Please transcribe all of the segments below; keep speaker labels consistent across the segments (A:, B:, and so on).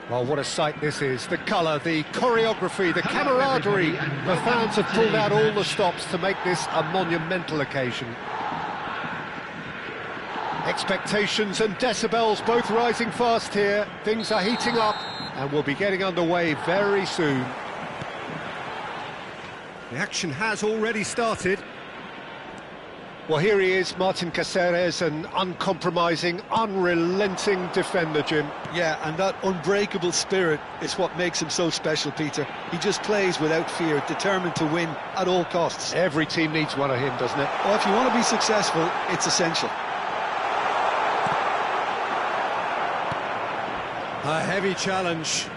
A: Well, what a sight this is. The colour, the choreography, the camaraderie. The fans have pulled out all the stops to make this a monumental occasion. Expectations and decibels both rising fast here. Things are heating up and we'll be getting underway very soon. The action has already started. Well, here he is, Martin Caceres, an uncompromising, unrelenting defender, Jim.
B: Yeah, and that unbreakable spirit is what makes him so special, Peter. He just plays without fear, determined to win at all costs.
A: Every team needs one of him, doesn't it?
B: Well, if you want to be successful, it's essential.
A: A heavy challenge.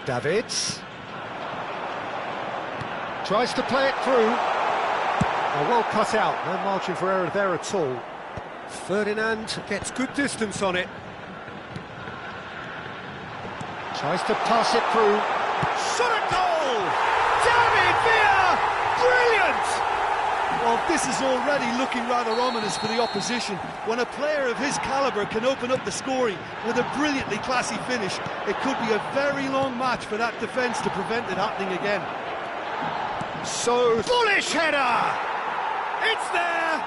A: Davids tries to play it through. Oh, well cut out, no margin for error there at all. Ferdinand gets good distance on it. Tries to pass it through. Shot at goal! David Villa! Brilliant!
B: Well, this is already looking rather ominous for the opposition. When a player of his calibre can open up the scoring with a brilliantly classy finish, it could be a very long match for that defence to prevent it happening again.
A: So, bullish header! It's there!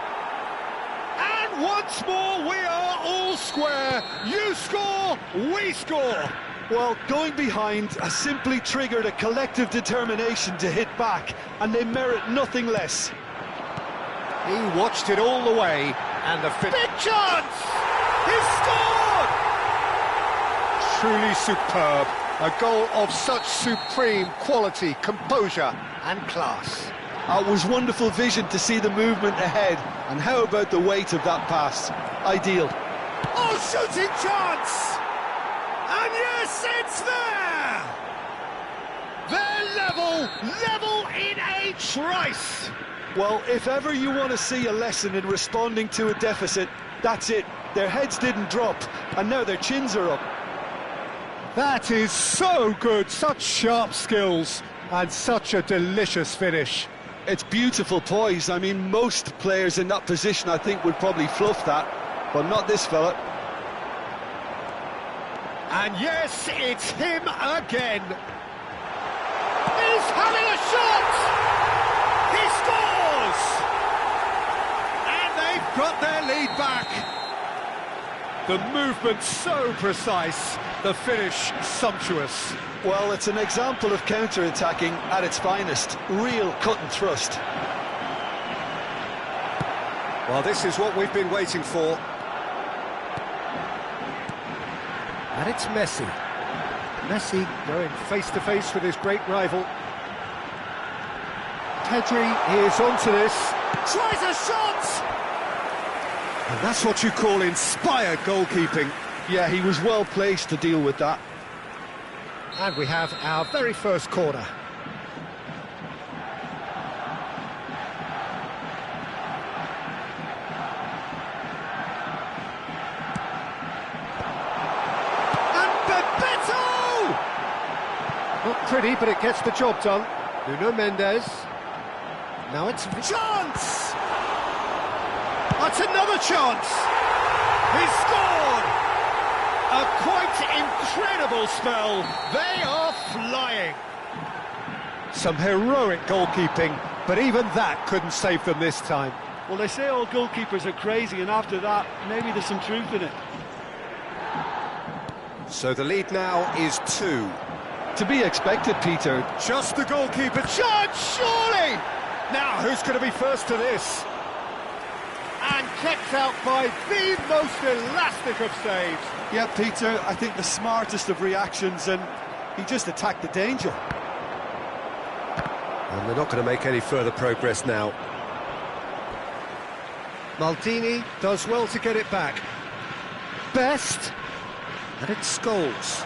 A: And once more we are all square. You score, we score.
B: Well, going behind has simply triggered a collective determination to hit back, and they merit nothing less.
A: He watched it all the way, and the big chance! He scored! Truly superb. A goal of such supreme quality, composure and class.
B: It was wonderful vision to see the movement ahead, and how about the weight of that pass? Ideal.
A: Oh, shooting chance! And yes, it's there! They're level in a trice!
B: Well, if ever you want to see a lesson in responding to a deficit, that's it. Their heads didn't drop, and now their chins are up.
A: That is so good, such sharp skills, and such a delicious finish.
B: It's beautiful poise. I mean, most players in that position, I think, would probably fluff that, but not this fella.
A: And yes, it's him again. He's having a shot! He scores! And they've got their lead back. The movement so precise, the finish sumptuous.
B: Well, it's an example of counter-attacking at its finest. Real cut and thrust.
A: Well, this is what we've been waiting for. And it's Messi. Messi going face-to-face with his great rival. Pedri is onto this. Tries a shot! And that's what you call inspired goalkeeping.
B: Yeah, he was well placed to deal with that.
A: And we have our very first corner. And Bebeto! Not pretty, but it gets the job done. Nuno Mendes. Now it's chance! That's another chance! He scored! A quite incredible spell. They are flying. Some heroic goalkeeping, but even that couldn't save them this time.
B: Well, they say all goalkeepers are crazy, and after that, maybe there's some truth in it.
A: So the lead now is 2.
B: To be expected, Peter.
A: Just the goalkeeper chance, surely! Now, who's going to be first to this? And kept out by the most elastic of saves.
B: Yeah, Peter, I think the smartest of reactions, and he just attacked the danger.
A: And they're not going to make any further progress now. Maldini does well to get it back. Best, and it's Scholes.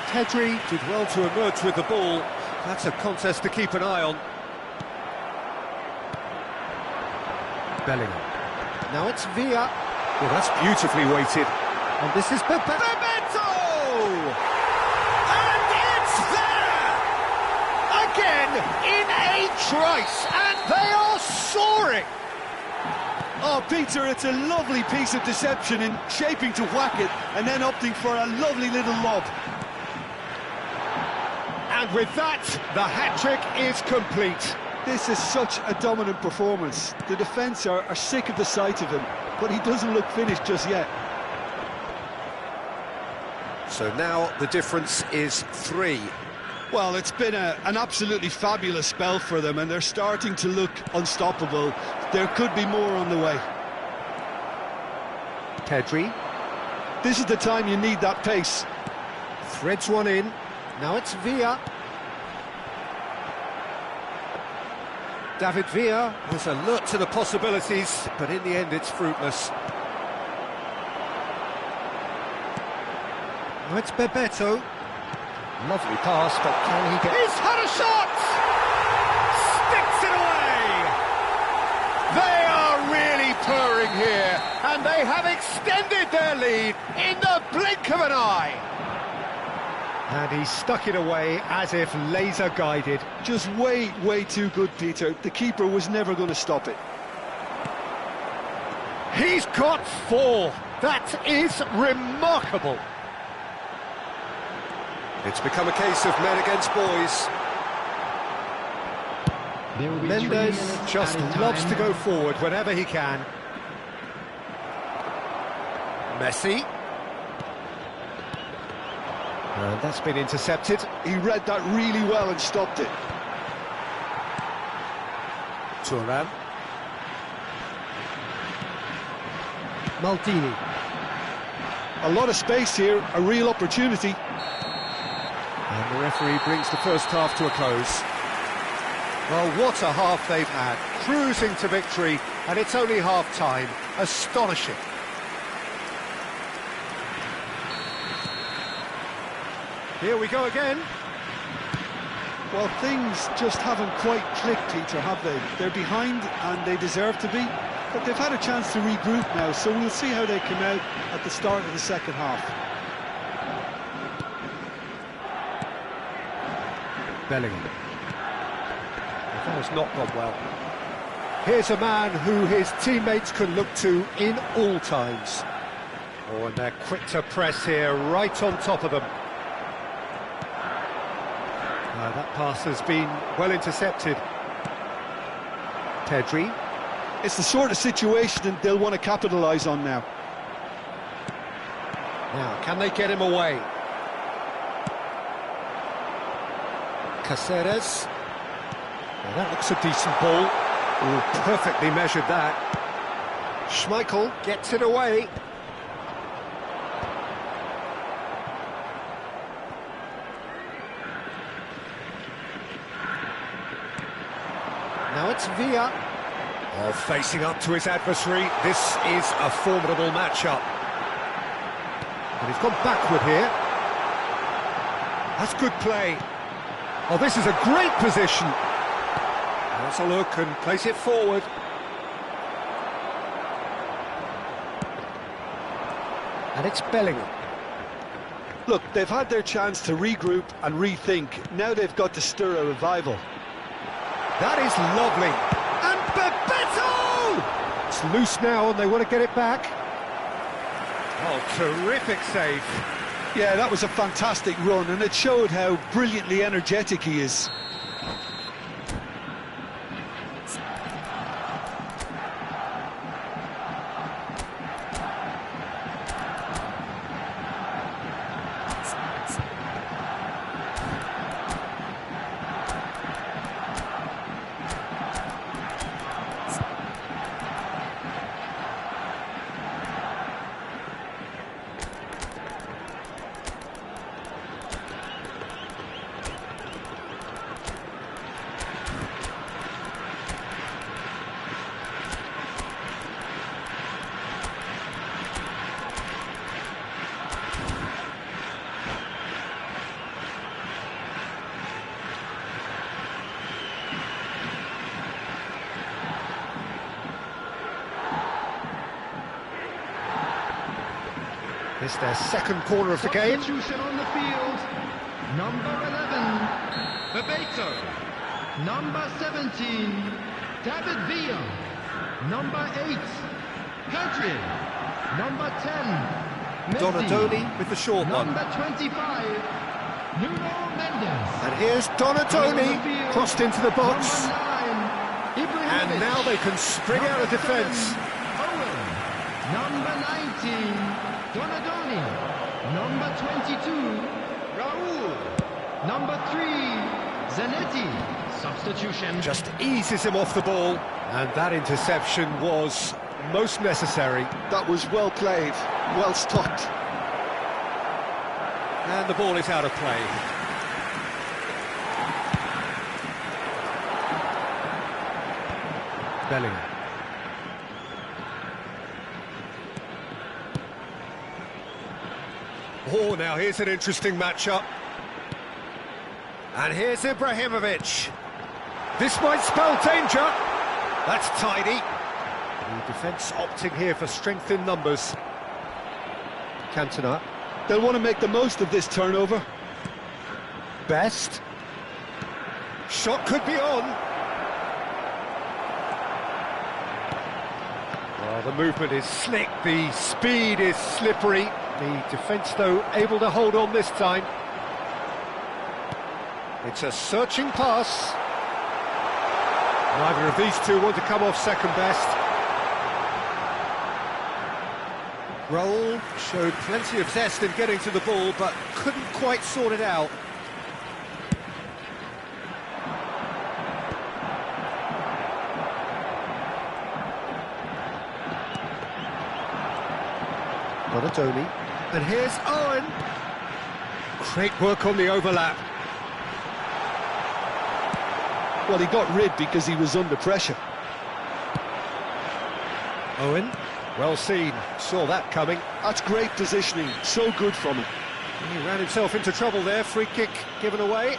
A: Pedri did well to emerge with the ball. That's a contest to keep an eye on. Bellingham. Now it's Villa. Well, that's beautifully weighted. And this is Bebeto! And it's there! Again, in a trice, and they are soaring!
B: Oh, Peter, it's a lovely piece of deception in shaping to whack it and then opting for a lovely little lob.
A: And with that, the hat-trick is complete.
B: This is such a dominant performance. The defence are sick of the sight of him, but he doesn't look finished just yet.
A: So now the difference is 3.
B: Well, it's been an absolutely fabulous spell for them, and they're starting to look unstoppable. There could be more on the way.
A: Pedri.
B: This is the time you need that pace.
A: Threads one in. Now it's Villa. David Villa was alert to the possibilities, but in the end it's fruitless. Now it's Bebeto. Lovely pass, but can he get... He's had a shot! Sticks it away! They are really purring here, and they have extended their lead in the blink of an eye. And he stuck it away as if laser-guided.
B: Just way too good, Peter. The keeper was never going to stop it.
A: He's got 4. That is remarkable. It's become a case of men against boys. Mendes just loves to go forward whenever he can. Messi. And that's been intercepted.
B: He read that really well and stopped it.
A: Thuram. Maldini.
B: A lot of space here, a real opportunity.
A: And the referee brings the first half to a close. Well, what a half they've had. Cruising to victory, and it's only half-time. Astonishing. Here we go again.
B: Well, things just haven't quite clicked, Peter, have they? They're behind, and they deserve to be. But they've had a chance to regroup now, so we'll see how they come out at the start of the second half.
A: Bellingham. That has not gone well. Here's a man who his teammates can look to in all times. Oh, and they're quick to press here, right on top of them. That pass has been well intercepted. Pedri.
B: It's the sort of situation that they'll want to capitalise on now.
A: Now, can they get him away? Caceres. Well, that looks a decent ball. Ooh, perfectly measured that. Schmeichel gets it away. Now it's Villa. Oh, facing up to his adversary. This is a formidable matchup. And he's gone backward here. That's good play. Oh, this is a great position. Let's a look and place it forward. And it's Bellingham.
B: Look, they've had their chance to regroup and rethink. Now they've got to stir a revival.
A: That is lovely. And Bebeto! It's loose now and they want to get it back. Oh, terrific save.
B: Yeah, that was a fantastic run, and it showed how brilliantly energetic he is.
A: It's their second corner of the game.
C: Substitution on the field. Number 11, Bebeto. Number 17, David Villa. Number 8, Pedri. Number 10, Messi.
A: Donadoni with the short one.
C: Number 25, Nuno Mendes.
A: And here's Donadoni, crossed into the box.
C: Number 9, Ibrahimovic.
A: And now they can spring out of defence.
C: Owen. Number 19, Donadoni. Number 22, Raul. Number 3, Zanetti. Substitution.
A: Just eases him off the ball. And that interception was most necessary.
B: That was well played, well stopped.
A: And the ball is out of play. Bellingham. Oh, now here's an interesting matchup. And here's Ibrahimovic. This might spell danger. That's tidy. The defence opting here for strength in numbers. Cantona.
B: They'll want to make the most of this turnover.
A: Best. Shot could be on. Well, the movement is slick, the speed is slippery. The defence, though, able to hold on this time. It's a searching pass. Neither of these two want to come off second best. Raul showed plenty of zest in getting to the ball, but couldn't quite sort it out. Donadoni. And here's Owen. Great work on the overlap.
B: Well, he got rid because he was under pressure.
A: Owen, well seen, saw that coming.
B: That's great positioning, so good from him.
A: He ran himself into trouble there, free kick given away.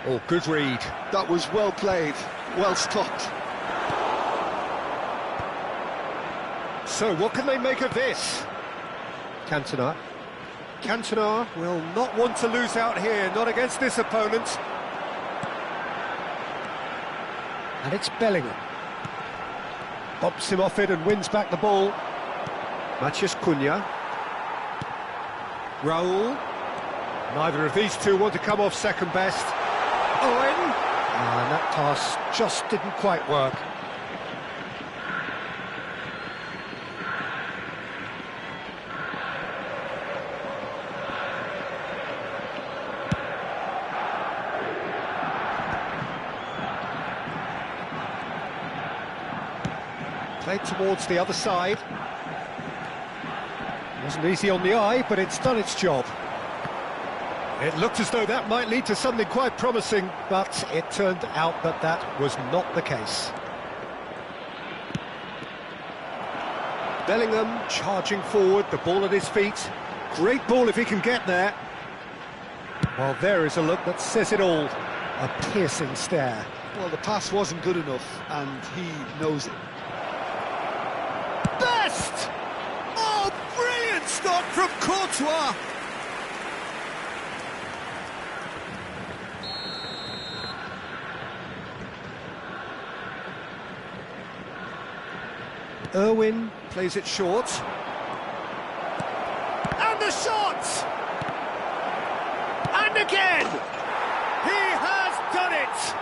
A: Oh, good read.
B: That was well played, well stopped.
A: So, what can they make of this? Cantona. Cantona will not want to lose out here, not against this opponent. And it's Bellingham. Bops him off it and wins back the ball. Matheus Cunha. Raul. Neither of these two want to come off second best. Owen. And that pass just didn't quite work. Played towards the other side. Wasn't easy on the eye, but it's done its job. It looked as though that might lead to something quite promising, but it turned out that that was not the case. Bellingham charging forward, the ball at his feet. Great ball if he can get there. Well, there is a look that says it all. A piercing stare.
B: Well, the pass wasn't good enough, and he knows it.
A: Best! Oh, brilliant stop from Courtois! Irwin plays it short. And the shot! And again! He has done it!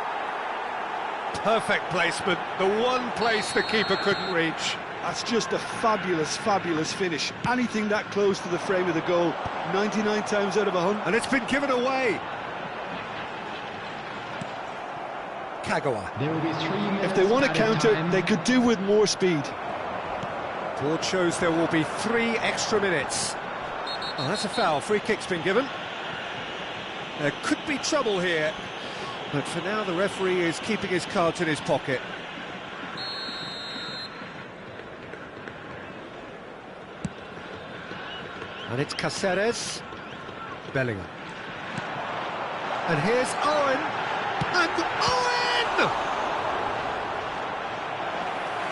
A: Perfect placement, the one place the keeper couldn't reach.
B: That's just a fabulous, fabulous finish. Anything that close to the frame of the goal, 99 times out of 100.
A: And it's been given away. Kagawa.
C: There will be 3 minutes.
B: If they want to
C: added
B: counter,
C: time.
B: they could do with more speed.
A: Board shows there will be 3 extra minutes. Oh, that's a foul. Free kick's been given. There could be trouble here. But for now, the referee is keeping his cards in his pocket. And it's Cáceres. Bellingham. And here's Owen. And Owen!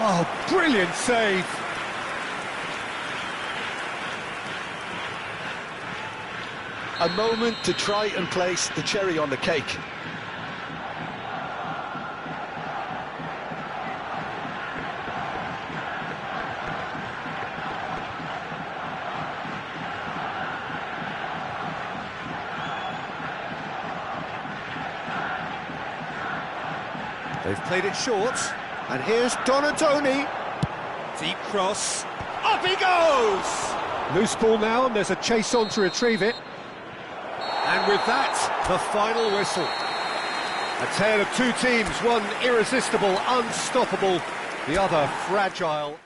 A: Oh, brilliant save.
B: A moment to try and place the cherry on the cake.
A: They've played it short, and here's Donatoni. Deep cross, up he goes! Loose ball now, and there's a chase on to retrieve it. And with that, the final whistle. A tale of two teams, one irresistible, unstoppable, the other fragile.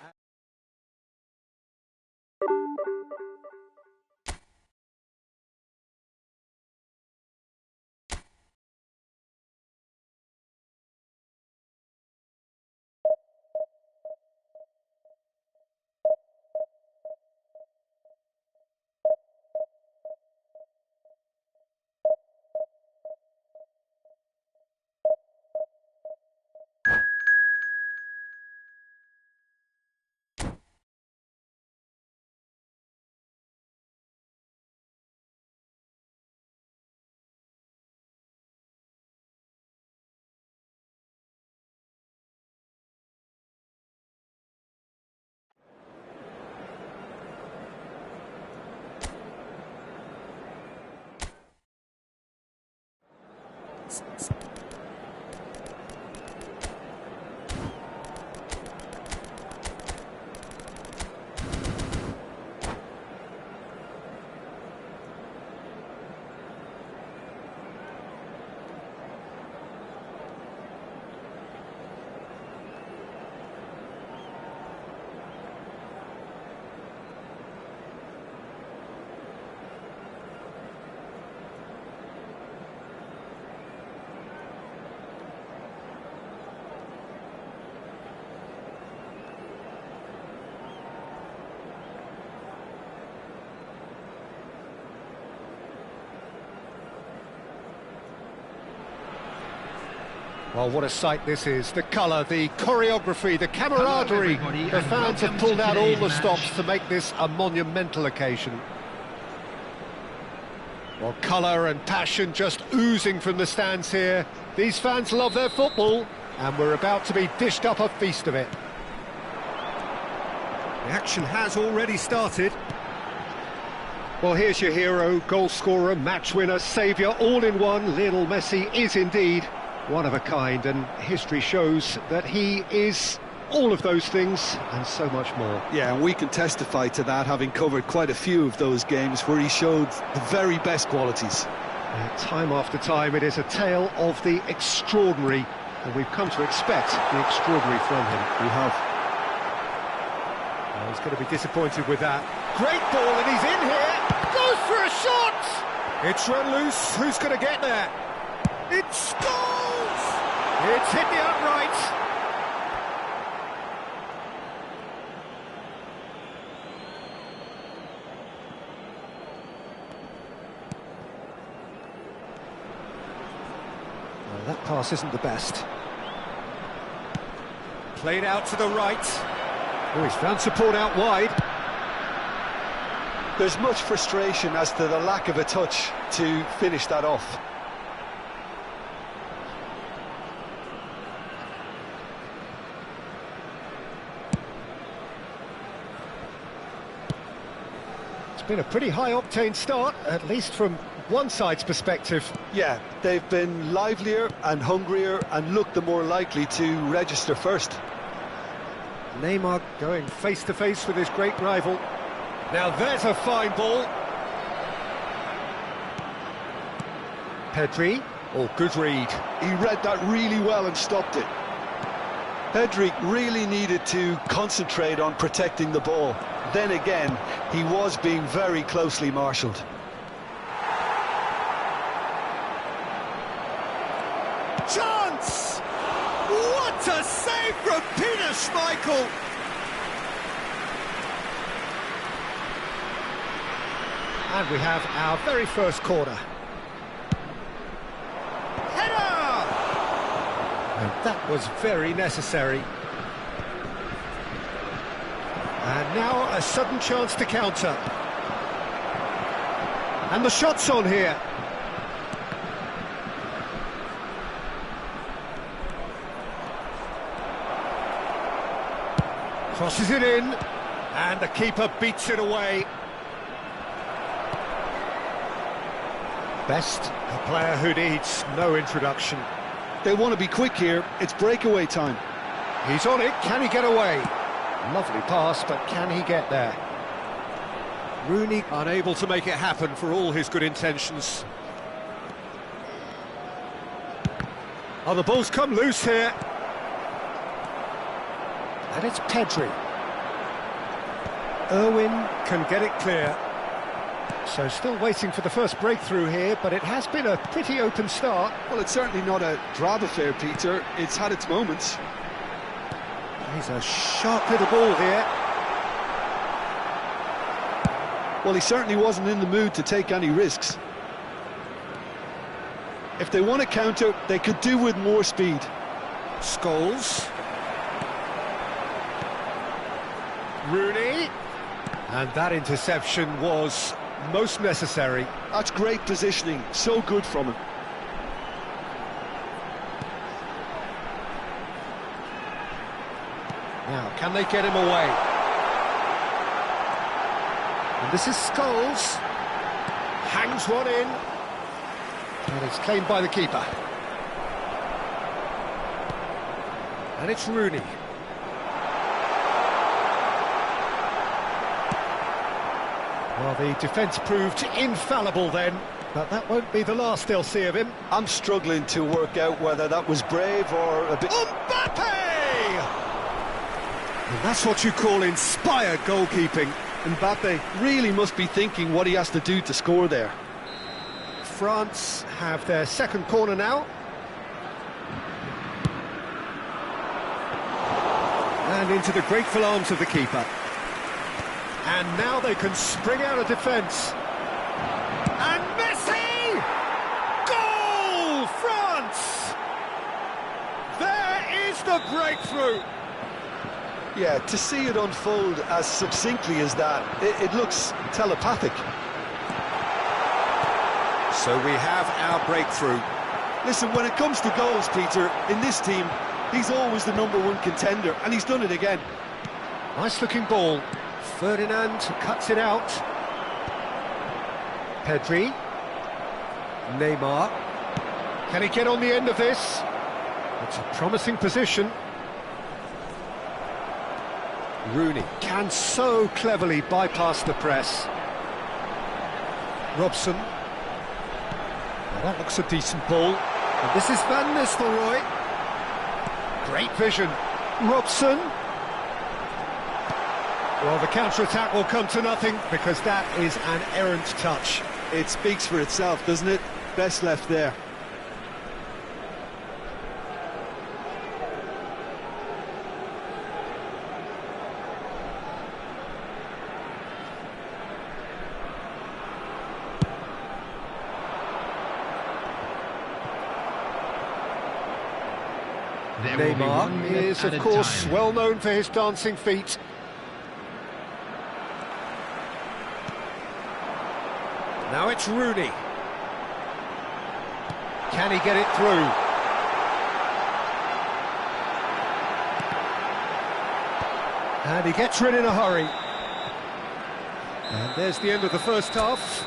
A: Well, what a sight this is. The colour, the choreography, the camaraderie. The fans have pulled out all the stops to make this a monumental occasion. Well, colour and passion just oozing from the stands here. These fans love their football, and we're about to be dished up a feast of it. The action has already started. Well, here's your hero, goal scorer, match winner, saviour, all in one. Lionel Messi is indeed one of a kind, and history shows that he is all of those things and so much more.
B: Yeah, and we can testify to that, having covered quite a few of those games where he showed the very best qualities.
A: Time after time, it is a tale of the extraordinary, and we've come to expect the extraordinary from him.
B: We have.
A: Well, he's going to be disappointed with that. Great ball, and he's in here. Goes for a shot. It's run loose. Who's going to get there? It scores! It's hit the upright. Well, that pass isn't the best. Played out to the right. Oh, he's found support out wide.
B: There's much frustration as to the lack of a touch to finish that off.
A: Been a pretty high-octane start, at least from one side's perspective.
B: Yeah, they've been livelier and hungrier and looked the more likely to register first.
A: Neymar going face-to-face with his great rival. Now there's a fine ball. Pedri, good read.
B: He read that really well and stopped it. Pedri really needed to concentrate on protecting the ball. Then again, he was being very closely marshalled.
A: Chance! What a save from Peter Schmeichel! And we have our very first corner. Header! And that was very necessary. And now a sudden chance to counter. And the shot's on here. Crosses it in, and the keeper beats it away. Best, a player who needs no introduction.
B: They want to be quick here, it's breakaway time.
A: He's on it, can he get away? Lovely pass, but can he get there? Rooney unable to make it happen for all his good intentions. Oh, the ball's come loose here. And it's Pedri. Irwin can get it clear. So still waiting for the first breakthrough here, but it has been a pretty open start.
B: Well, it's certainly not a drab affair, Peter. It's had its moments.
A: He's a sharp little ball here.
B: Well, he certainly wasn't in the mood to take any risks. If they want to counter, they could do with more speed.
A: Scholes. Rooney. And that interception was most necessary.
B: That's great positioning, so good from him.
A: Now, can they get him away? And this is Scholes. Hangs one in. And it's claimed by the keeper. And it's Rooney. Well, the defence proved infallible then, but that won't be the last they'll see of him.
B: I'm struggling to work out whether that was brave or a bit...
A: Mbappe! And that's what you call inspired goalkeeping.
B: Mbappe really must be thinking what he has to do to score there.
A: France have their second corner now. And into the grateful arms of the keeper. And now they can spring out of defence. And Messi! Goal, France! There is the breakthrough.
B: Yeah, to see it unfold as succinctly as that, it looks telepathic.
A: So we have our breakthrough.
B: Listen, when it comes to goals, Peter, in this team, he's always the #1 contender, and he's done it again.
A: Nice-looking ball. Ferdinand cuts it out. Pedri. Neymar. Can he get on the end of this? It's a promising position. Rooney can so cleverly bypass the press. Robson. Now that looks a decent ball. And this is Van Nistelrooy. Great vision. Robson. Well, the counter-attack will come to nothing because that is an errant touch.
B: It speaks for itself, doesn't it? Best left there.
A: Neymar is, of course, well known for his dancing feet. Now it's Rooney. Can he get it through? And he gets rid in a hurry. And there's the end of the first half.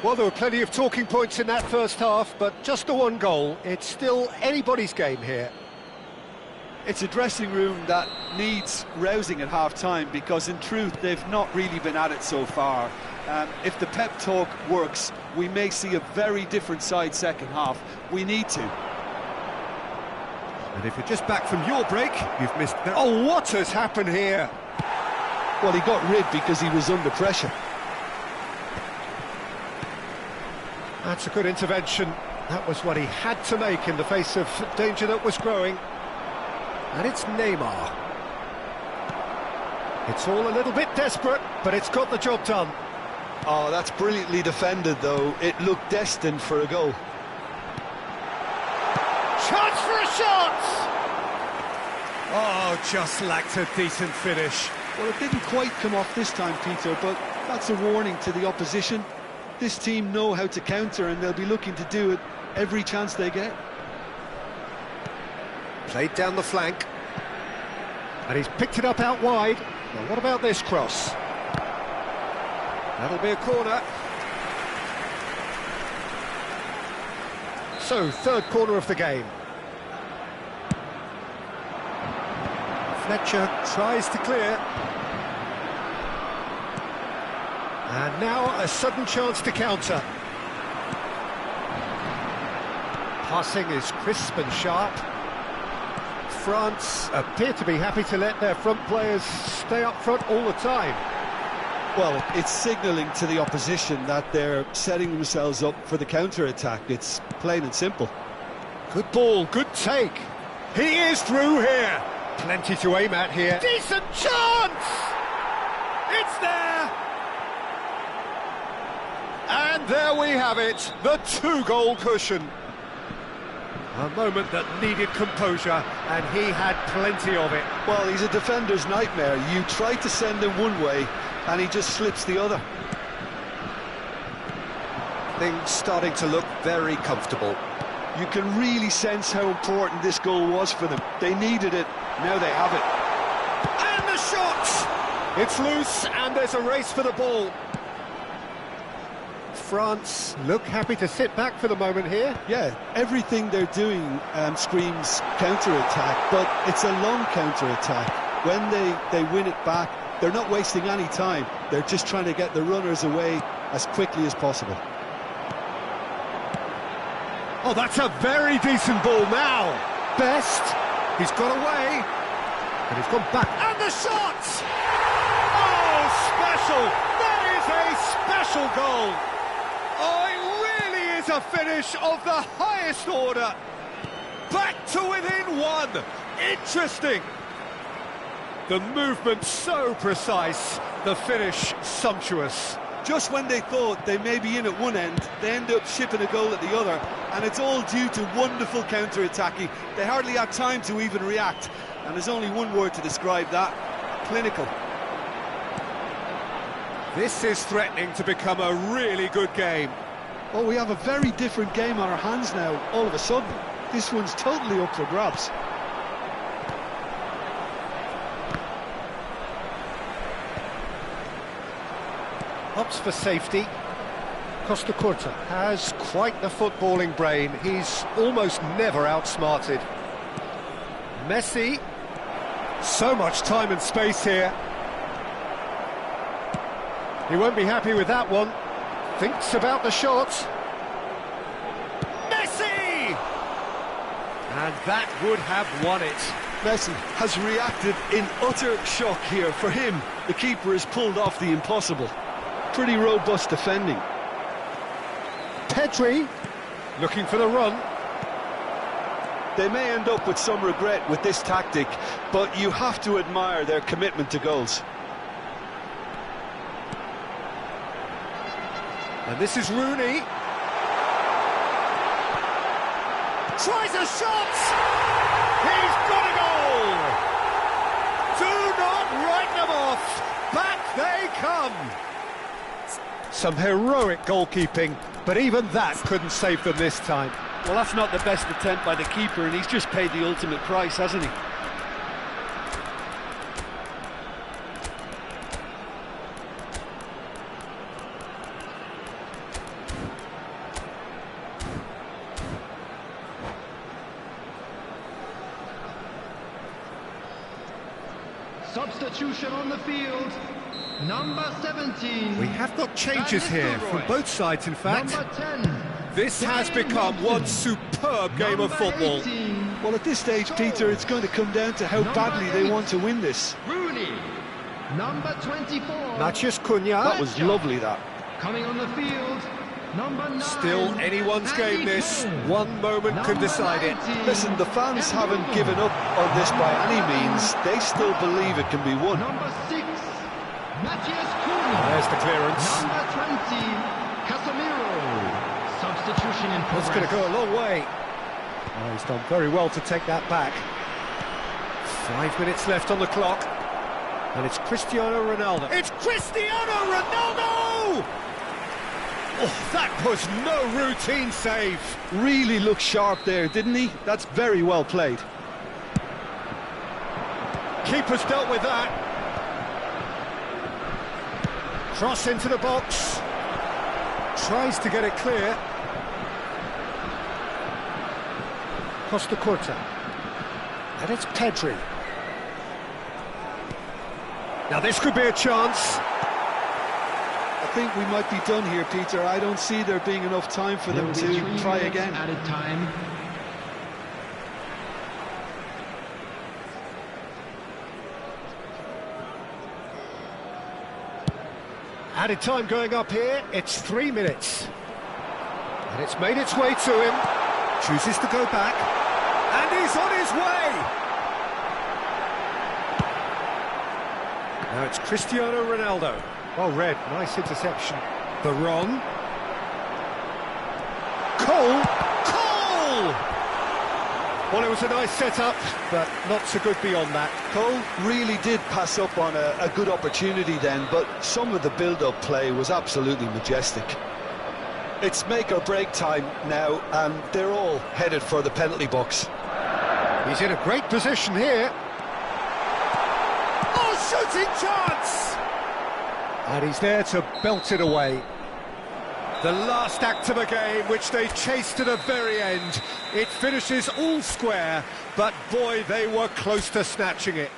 A: Well, there were plenty of talking points in that first half, but just the one goal. It's still anybody's game here.
B: It's a dressing room that needs rousing at half-time because, in truth, they've not really been at it so far. If the pep talk works, we may see a very different side second half. We need to.
A: And if you're just back from your break, you've missed that. Oh, what has happened here?
B: Well, he got rid because he was under pressure.
A: That's a good intervention. That was what he had to make in the face of danger that was growing. And it's Neymar. It's all a little bit desperate, but it's got the job done.
B: Oh, that's brilliantly defended, though. It looked destined for a goal.
A: Chance for a shot! Oh, just lacked a decent finish.
B: Well, it didn't quite come off this time, Peter, but that's a warning to the opposition. This team know how to counter, and they'll be looking to do it every chance they get.
A: Played down the flank. And he's picked it up out wide. Now, what about this cross? That'll be a corner. So, third corner of the game. Fletcher tries to clear. And now a sudden chance to counter. Passing is crisp and sharp. France appear to be happy to let their front players stay up front all the time.
B: Well, it's signalling to the opposition that they're setting themselves up for the counter-attack. It's plain and simple.
A: Good ball, good take. He is through here. Plenty to aim at here. Decent chance! It's there! And there we have it, the two-goal cushion. A moment that needed composure, and he had plenty of it.
B: Well, he's a defender's nightmare. You try to send him one way, and he just slips the other.
A: Things starting to look very comfortable.
B: You can really sense how important this goal was for them. They needed it, now they have it.
A: And the shot! It's loose, and there's a race for the ball. France look happy to sit back for the moment here.
B: Yeah, everything they're doing screams counter-attack, but it's a long counter-attack. When they win it back, they're not wasting any time. They're just trying to get the runners away as quickly as possible.
A: Oh, that's a very decent ball now. Best, he's got away, and he's gone back. And the shot! Oh, special! That is a special goal! Oh, it really is a finish of the highest order. Back to within one. Interesting. The movement so precise, the finish sumptuous.
B: Just when they thought they may be in at one end, they end up shipping a goal at the other, and it's all due to wonderful counter-attacking. They hardly had time to even react, and there's only one word to describe that: clinical.
A: This is threatening to become a really good game.
B: Well, we have a very different game on our hands now, all of a sudden. This one's totally up for grabs.
A: Opts for safety. Costa Curta has quite the footballing brain. He's almost never outsmarted. Messi. So much time and space here. He won't be happy with that one. Thinks about the shot. Messi! And that would have won it.
B: Messi has reacted in utter shock here. For him, the keeper has pulled off the impossible. Pretty robust defending.
A: Pedri looking for the run.
B: They may end up with some regret with this tactic, but you have to admire their commitment to goals.
A: And this is Rooney. Tries a shot! He's got a goal! Do not write them off! Back they come! Some heroic goalkeeping, but even that couldn't save them this time.
B: Well, that's not the best attempt by the keeper, and he's just paid the ultimate price, hasn't he?
C: Substitution on the field, number 17.
A: We have got changes here from both sides, in fact.
C: Number 10.
A: This has become one superb game of football.
C: 18.
B: Well, at this stage, Peter, it's going to come down to how badly they want to win this.
C: Rooney. Number 24.
A: Matheus Cunha.
B: That was lovely, that.
C: Coming on the field, number 9.
A: Still anyone's game this.
C: Harry Kane.
A: One moment could decide it.
C: 19.
B: Listen, the fans haven't given up on this by any means. They still believe it can be won.
C: Number 6. Matheus Cunha.
A: There's the clearance.
C: Number 20, Casemiro. Substitution in progress.
A: That's going to go a long way. Oh, he's done very well to take that back. 5 minutes left on the clock. And it's Cristiano Ronaldo. It's Cristiano Ronaldo! Oh, that was no routine save.
B: Really looked sharp there, didn't he? That's very well played.
A: Keeper's dealt with that. Cross into the box. Tries to get it clear. Costa Curta. And it's Pedri. Now this could be a chance.
B: I think we might be done here, Peter. I don't see there being enough time for them to try again.
C: Added time.
A: Added time going up here. It's 3 minutes. And it's made its way to him. Chooses to go back. And he's on his way! Now it's Cristiano Ronaldo. Well read, nice interception. The wrong. Cole! Well, it was a nice setup, but not so good beyond that.
B: Cole really did pass up on a good opportunity then, but some of the build-up play was absolutely majestic. It's make or break time now, and they're all headed for the penalty box.
A: He's in a great position here. Oh, shooting chance! And he's there to belt it away. The last act of a game, which they chased to the very end. It finishes all square, but boy, they were close to snatching it.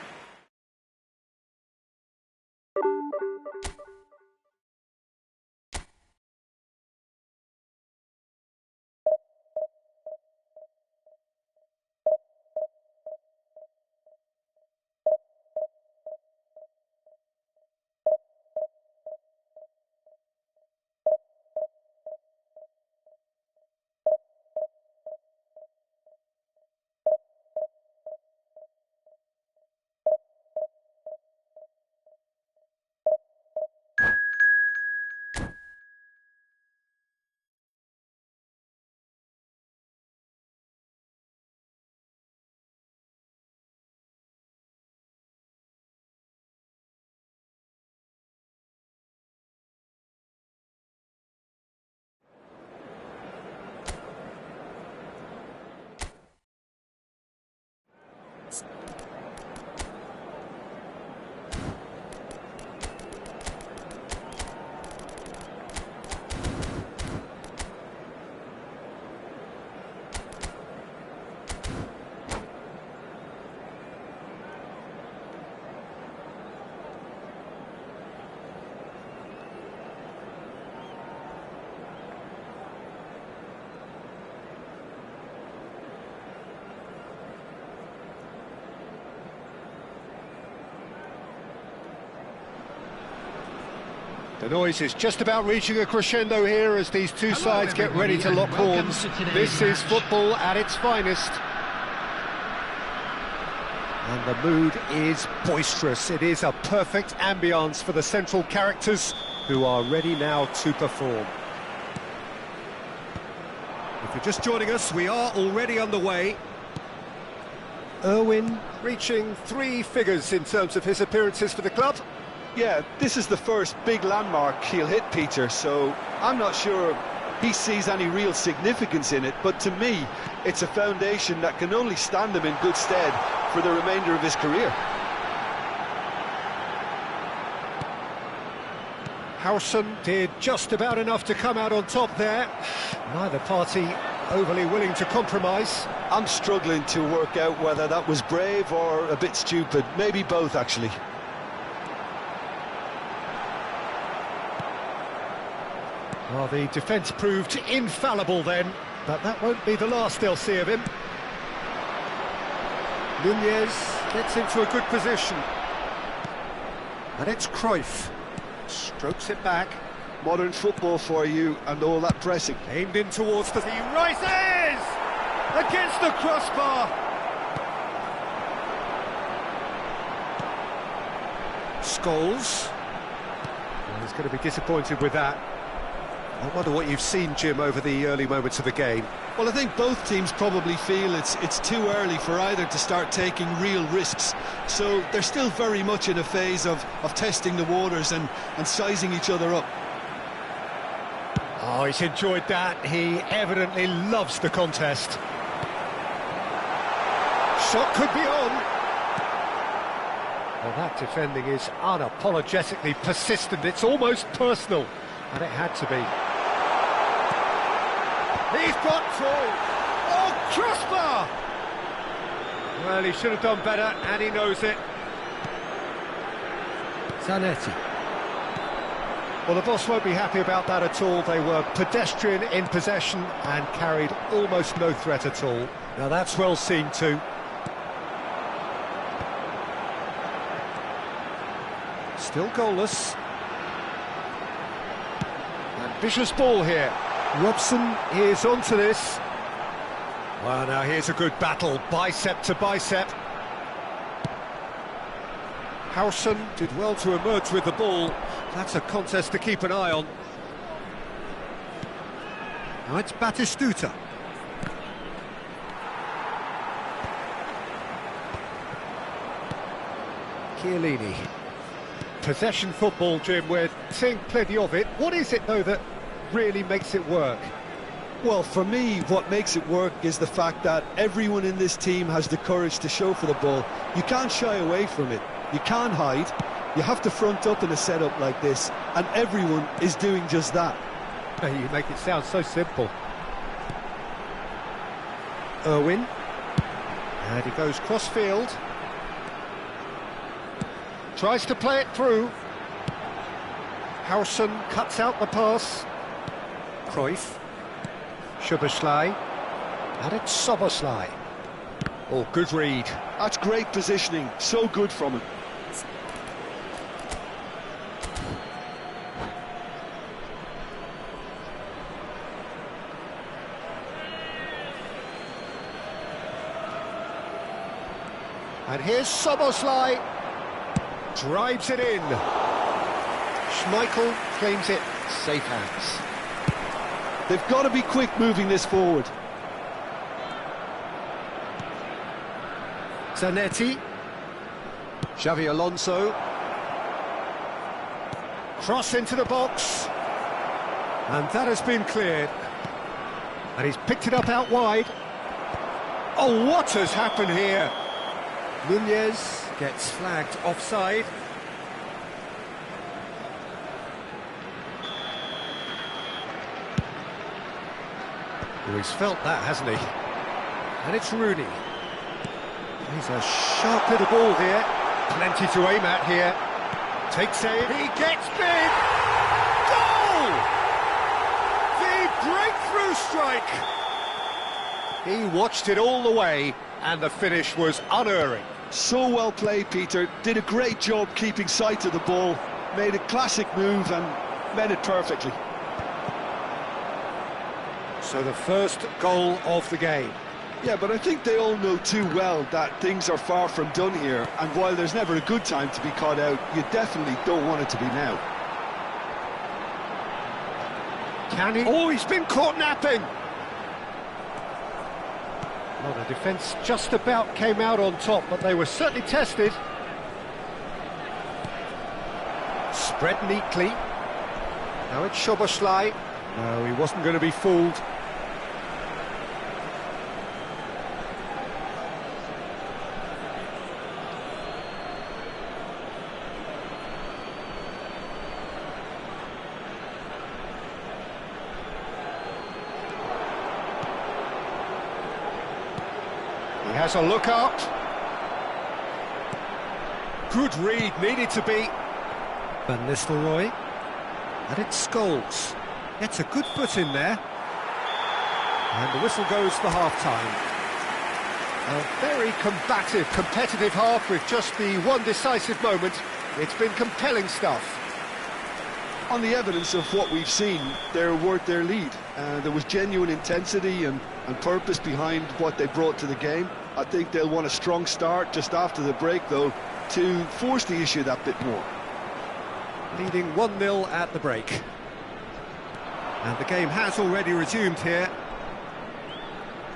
A: The noise is just about reaching a crescendo here as these two sides get ready to lock horns. This is football at its finest. And the mood is boisterous. It is a perfect ambience for the central characters who are ready now to perform. If you're just joining us, we are already underway. Irwin reaching 3 figures in terms of his appearances for the club.
B: Yeah, this is the first big landmark he'll hit, Peter, so I'm not sure he sees any real significance in it, but to me, it's a foundation that can only stand him in good stead for the remainder of his career.
A: Howson did just about enough to come out on top there. Neither party overly willing to compromise.
B: I'm struggling to work out whether that was brave or a bit stupid, maybe both actually.
A: Well, the defence proved infallible then, but that won't be the last they'll see of him. Nunez gets into a good position. And it's Cruyff. Strokes it back.
B: Modern football for you and all that pressing.
A: Aimed in towards the... He rises! Against the crossbar! Scholes. He's going to be disappointed with that. I wonder what you've seen, Jim, over the early moments of the game.
B: Well, I think both teams probably feel it's too early for either to start taking real risks. So they're still very much in a phase of testing the waters and sizing each other up.
A: Oh, he's enjoyed that. He evidently loves the contest. Shot could be on. Well, that defending is unapologetically persistent. It's almost personal, and it had to be. He's got through. Oh, crossbar! Well, he should have done better, and he knows it. Zanetti. Well, the boss won't be happy about that at all. They were pedestrian in possession and carried almost no threat at all. Now that's well seen too. Still goalless. Ambitious ball here. Robson is onto this. Well, now here's a good battle, bicep to bicep. Howson did well to emerge with the ball. That's a contest to keep an eye on. Now it's Batistuta. Chiellini. Possession football, Jim, we're seeing plenty of it. What is it, though, that really makes it work?
B: Well, for me, what makes it work is the fact that everyone in this team has the courage to show for the ball. You can't shy away from it. You can't hide. You have to front up in a setup like this, and everyone is doing just that.
A: You make it sound so simple. Irwin. And he goes cross-field. Tries to play it through. Howson cuts out the pass. Cruyff. Szoboszlai. And it's Szoboszlai. Oh, good read.
B: That's great positioning. So good from him.
A: And here's Szoboszlai. Drives it in. Schmeichel claims it. Safe hands.
B: They've got to be quick moving this forward.
A: Zanetti. Xavi Alonso. Cross into the box. And that has been cleared. And he's picked it up out wide. Oh, what has happened here? Nunez gets flagged offside. Oh, he's felt that, hasn't he? And it's Rooney. He's a sharp little ball here. Plenty to aim at here. Takes aim. He gets big. Goal! The breakthrough strike. He watched it all the way, and the finish was unerring.
B: So well played, Peter. Did a great job keeping sight of the ball. Made a classic move and met it perfectly.
A: So the first goal of the game.
B: Yeah, but I think they all know too well that things are far from done here, and while there's never a good time to be caught out, you definitely don't want it to be now.
A: Can he? Oh, he's been caught napping! Well, the defence just about came out on top, but they were certainly tested. Spread neatly. Now it's Szoboszlai. No, he wasn't going to be fooled. He has a look up. Good read, needed to be. Van Nistelrooy. And it's Scholes. Gets a good foot in there. And the whistle goes for half-time. A very combative, competitive half with just the one decisive moment. It's been compelling stuff.
B: On the evidence of what we've seen, they're worth their lead. There was genuine intensity and purpose behind what they brought to the game. I think they'll want a strong start just after the break, though, to force the issue that bit more.
A: leading 1-0 at the break. And the game has already resumed here.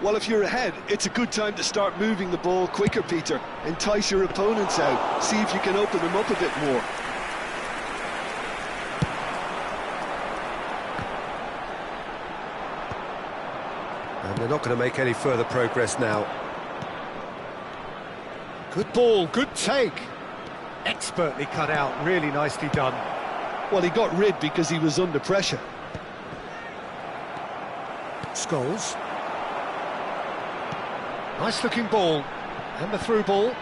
B: Well, if you're ahead, it's a good time to start moving the ball quicker, Peter. Entice your opponents out, see if you can open them up a bit more.
A: And they're not going to make any further progress now. Good ball, good take. Expertly cut out, really nicely done.
B: Well, he got rid because he was under pressure.
A: Scholes. Nice looking ball, and the through ball,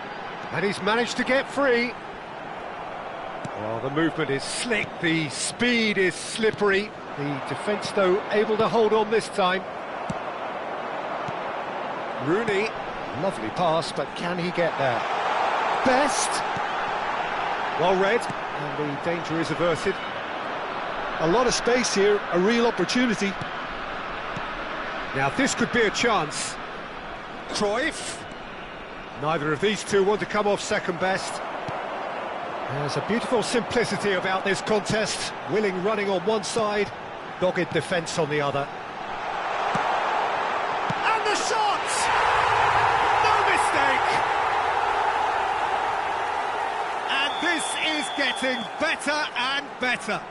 A: and he's managed to get free. Oh, the movement is slick, the speed is slippery. The defence, though, able to hold on this time. Rooney, lovely pass, but can he get there? Best. Well read, and the danger is averted.
B: A lot of space here, a real opportunity.
A: Now this could be a chance. Cruyff. Neither of these two want to come off second best. There's a beautiful simplicity about this contest. Willing running on one side, dogged defence on the other. And the shot! No mistake! And this is getting better and better.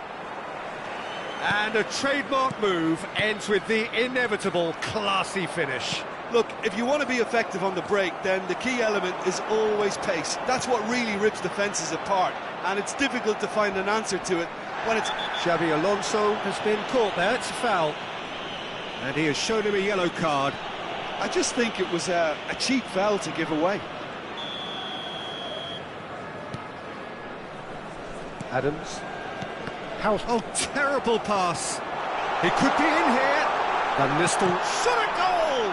A: And a trademark move ends with the inevitable classy finish.
B: Look, if you want to be effective on the break, then the key element is always pace. That's what really rips defences apart, and it's difficult to find an answer to it when it's...
A: Xabi Alonso has been caught there, it's a foul. And he has shown him a yellow card.
B: I just think it was a cheap foul to give away.
A: Adams. Oh, terrible pass. He could be in here. Van Nistel shot a goal!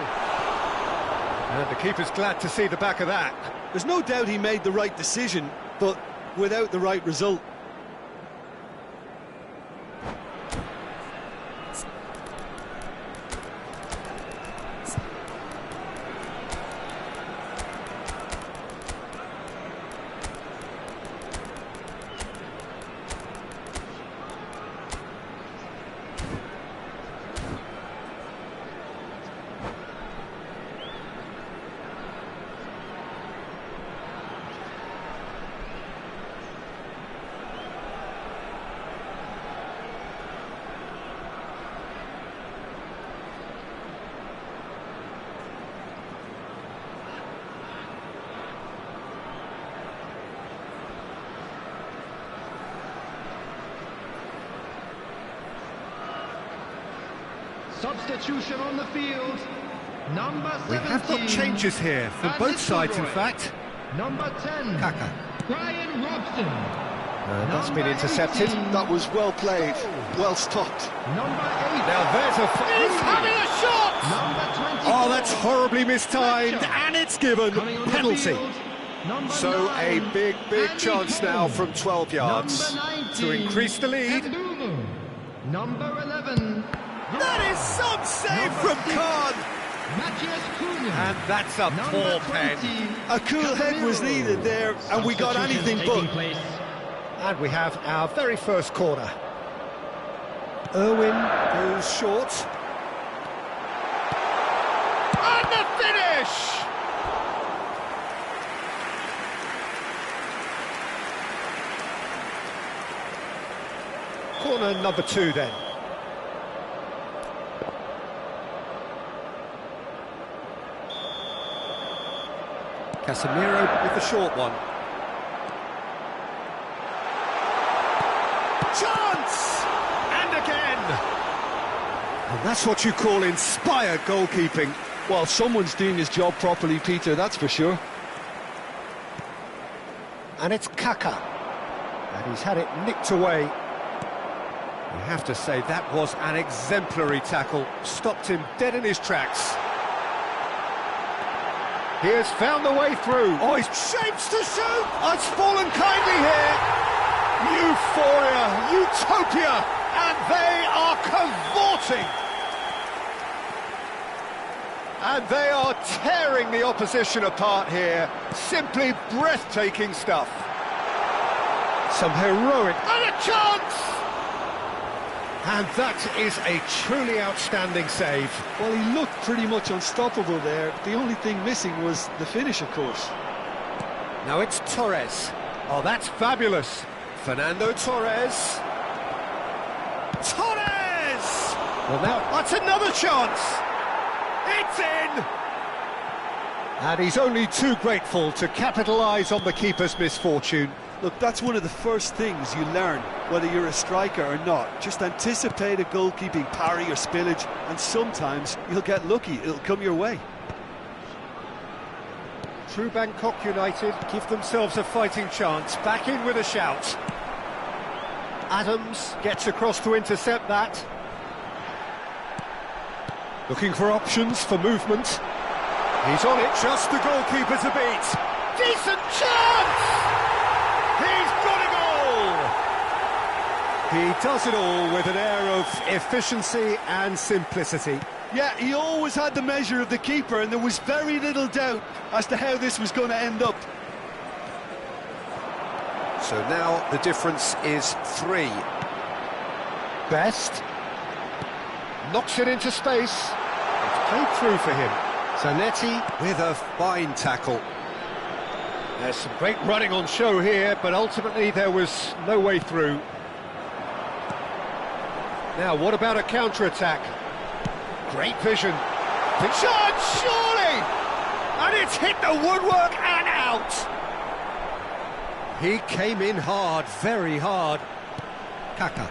A: And the keeper's glad to see the back of that.
B: There's no doubt he made the right decision, but without the right result.
C: Substitution on the field. Number 17.
A: We have got changes here from both sides, in fact.
C: Number 10.
A: Kaka.
C: Brian Robson.
A: That's been intercepted.
B: 18. That was well played, well stopped.
C: Number 8.
A: Now there's a... He's having a shot!
C: Number 24.
A: Oh, that's horribly mistimed, and it's given. Penalty. So
C: 9.
A: a big
C: Andy
A: chance
C: Cole.
A: now from 12 yards
C: Number 19.
A: to increase the lead.
C: Ndugu. Number 11.
A: That is some save from Khan!
C: Matthias Cunha.
A: And that's a poor pen.
B: A cool head was needed there, and we got anything but.
A: And we have our very first corner. Irwin goes short. And the finish! Corner number 2 then. Casemiro with the short one. Chance! And again! And that's what you call inspired goalkeeping.
B: Well, someone's doing his job properly, Peter, that's for sure.
A: And it's Kaka. And he's had it nicked away. You have to say that was an exemplary tackle. Stopped him dead in his tracks. He has found the way through. Oh, he's shapes to shoot. Oh, it's fallen kindly here. Euphoria, utopia, and they are cavorting. And they are tearing the opposition apart here. Simply breathtaking stuff. Some heroic... And a chance! And that is a truly outstanding save.
B: Well, he looked pretty much unstoppable there. The only thing missing was the finish, of course.
A: Now it's Torres. Oh, that's fabulous. Fernando Torres. Torres! Well, now, that's another chance. It's in! And he's only too grateful to capitalise on the keeper's misfortune.
B: Look, that's one of the first things you learn, whether you're a striker or not. Just anticipate a goalkeeping parry or spillage, and sometimes you'll get lucky, it'll come your way.
A: True Bangkok United give themselves a fighting chance, back in with a shout. Adams gets across to intercept that. Looking for options for movement. He's on it, just the goalkeeper to beat. Decent chance! He's got a goal! He does it all with an air of efficiency and simplicity.
B: Yeah, he always had the measure of the keeper, and there was very little doubt as to how this was going to end up.
A: So now the difference is 3. Best knocks it into space. It's played through for him. Zanetti with a fine tackle. There's some great running on show here, but ultimately there was no way through. Now, what about a counter-attack? Great vision. The chance, surely! And it's hit the woodwork and out! He came in hard, very hard. Kaka.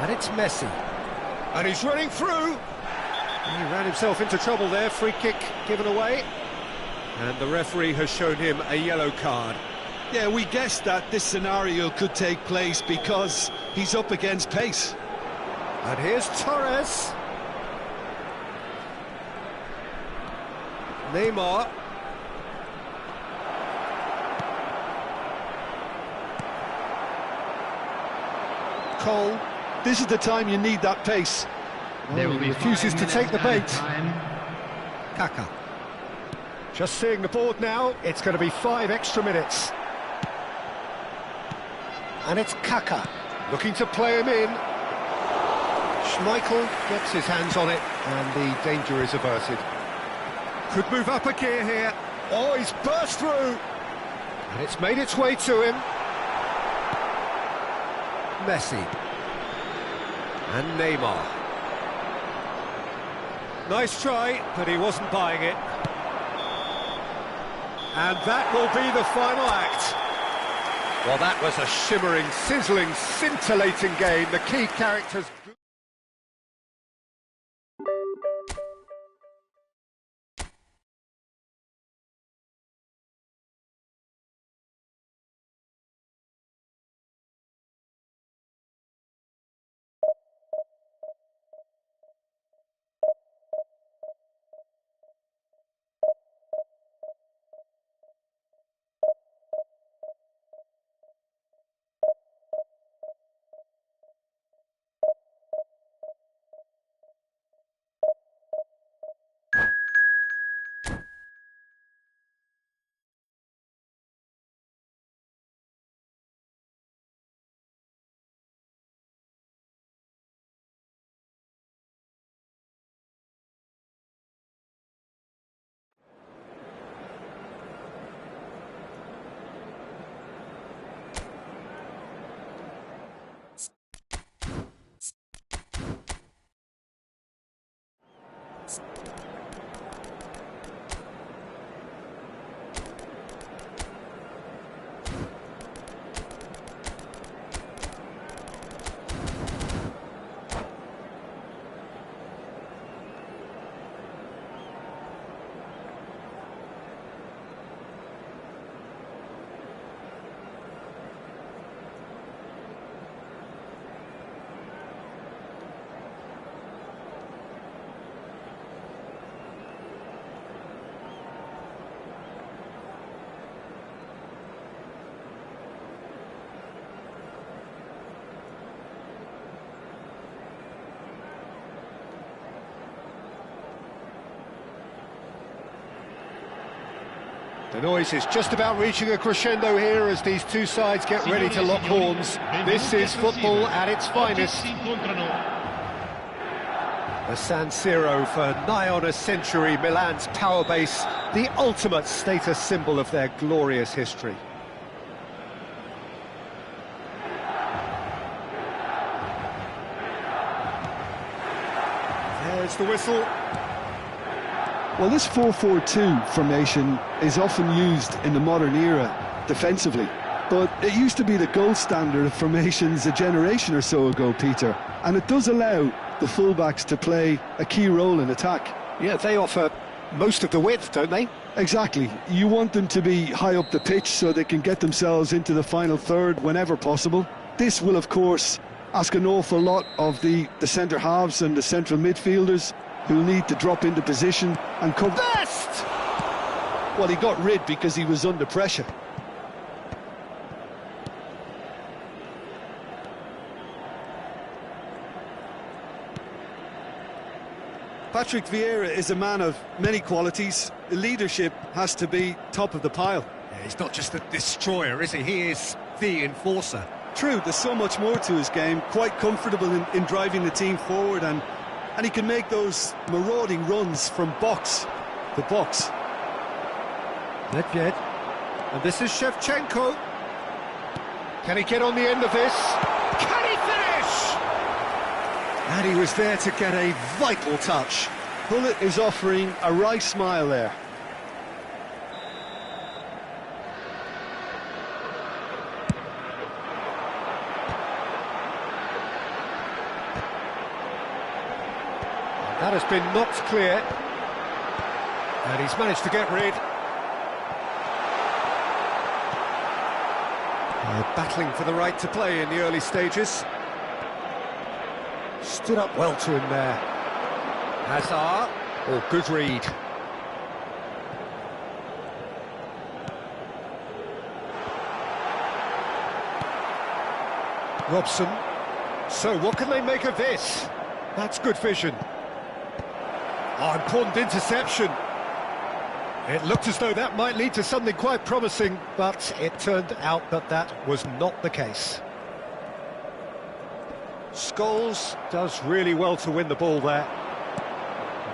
A: And it's Messi. And he's running through. He ran himself into trouble there, free kick given away. And the referee has shown him a yellow card.
B: Yeah, we guessed that this scenario could take place because he's up against pace.
A: And here's Torres. Neymar. Cole.
B: This is the time you need that pace.
C: There will be
A: refuses to take the bait.
C: Time.
A: Kaka. Just seeing the board now, it's going to be 5 extra minutes. And it's Kaka, looking to play him in. Schmeichel gets his hands on it, and the danger is averted. Could move up a gear here. Oh, he's burst through. And it's made its way to him. Messi. And Neymar. Nice try, but he wasn't buying it. And that will be the final act. Well, that was a shimmering, sizzling, scintillating game. The key characters... The noise is just about reaching a crescendo here as these two sides get ready to lock horns. This is football at its finest. The San Siro for nigh on a century, Milan's power base, the ultimate status symbol of their glorious history. There's the whistle.
B: Well, this 4-4-2 formation is often used in the modern era defensively, but it used to be the gold standard of formations a generation or so ago, Peter, and it does allow the fullbacks to play a key role in attack.
A: Yeah, they offer most of the width, don't they?
B: Exactly. You want them to be high up the pitch so they can get themselves into the final third whenever possible. This will, of course, ask an awful lot of the centre halves and the central midfielders, who'll need to drop into position and cover.
A: Best!
B: Well, he got rid because he was under pressure. Patrick Vieira is a man of many qualities. Leadership has to be top of the pile.
A: Yeah, he's not just a destroyer, is he? He is the enforcer.
B: True, there's so much more to his game. Quite comfortable in driving the team forward, and he can make those marauding runs from box to box.
A: Nedved, and this is Shevchenko. Can he get on the end of this? Can he finish? And he was there to get a vital touch.
B: Bullet is offering a wry smile there.
A: That has been knocked clear, and he's managed to get rid. Battling for the right to play in the early stages. Stood up well to him there. Hazard, oh, good read. Robson. So what can they make of this? That's good vision. Oh, important interception. It looked as though that might lead to something quite promising, but it turned out that that was not the case. Scholes does really well to win the ball there.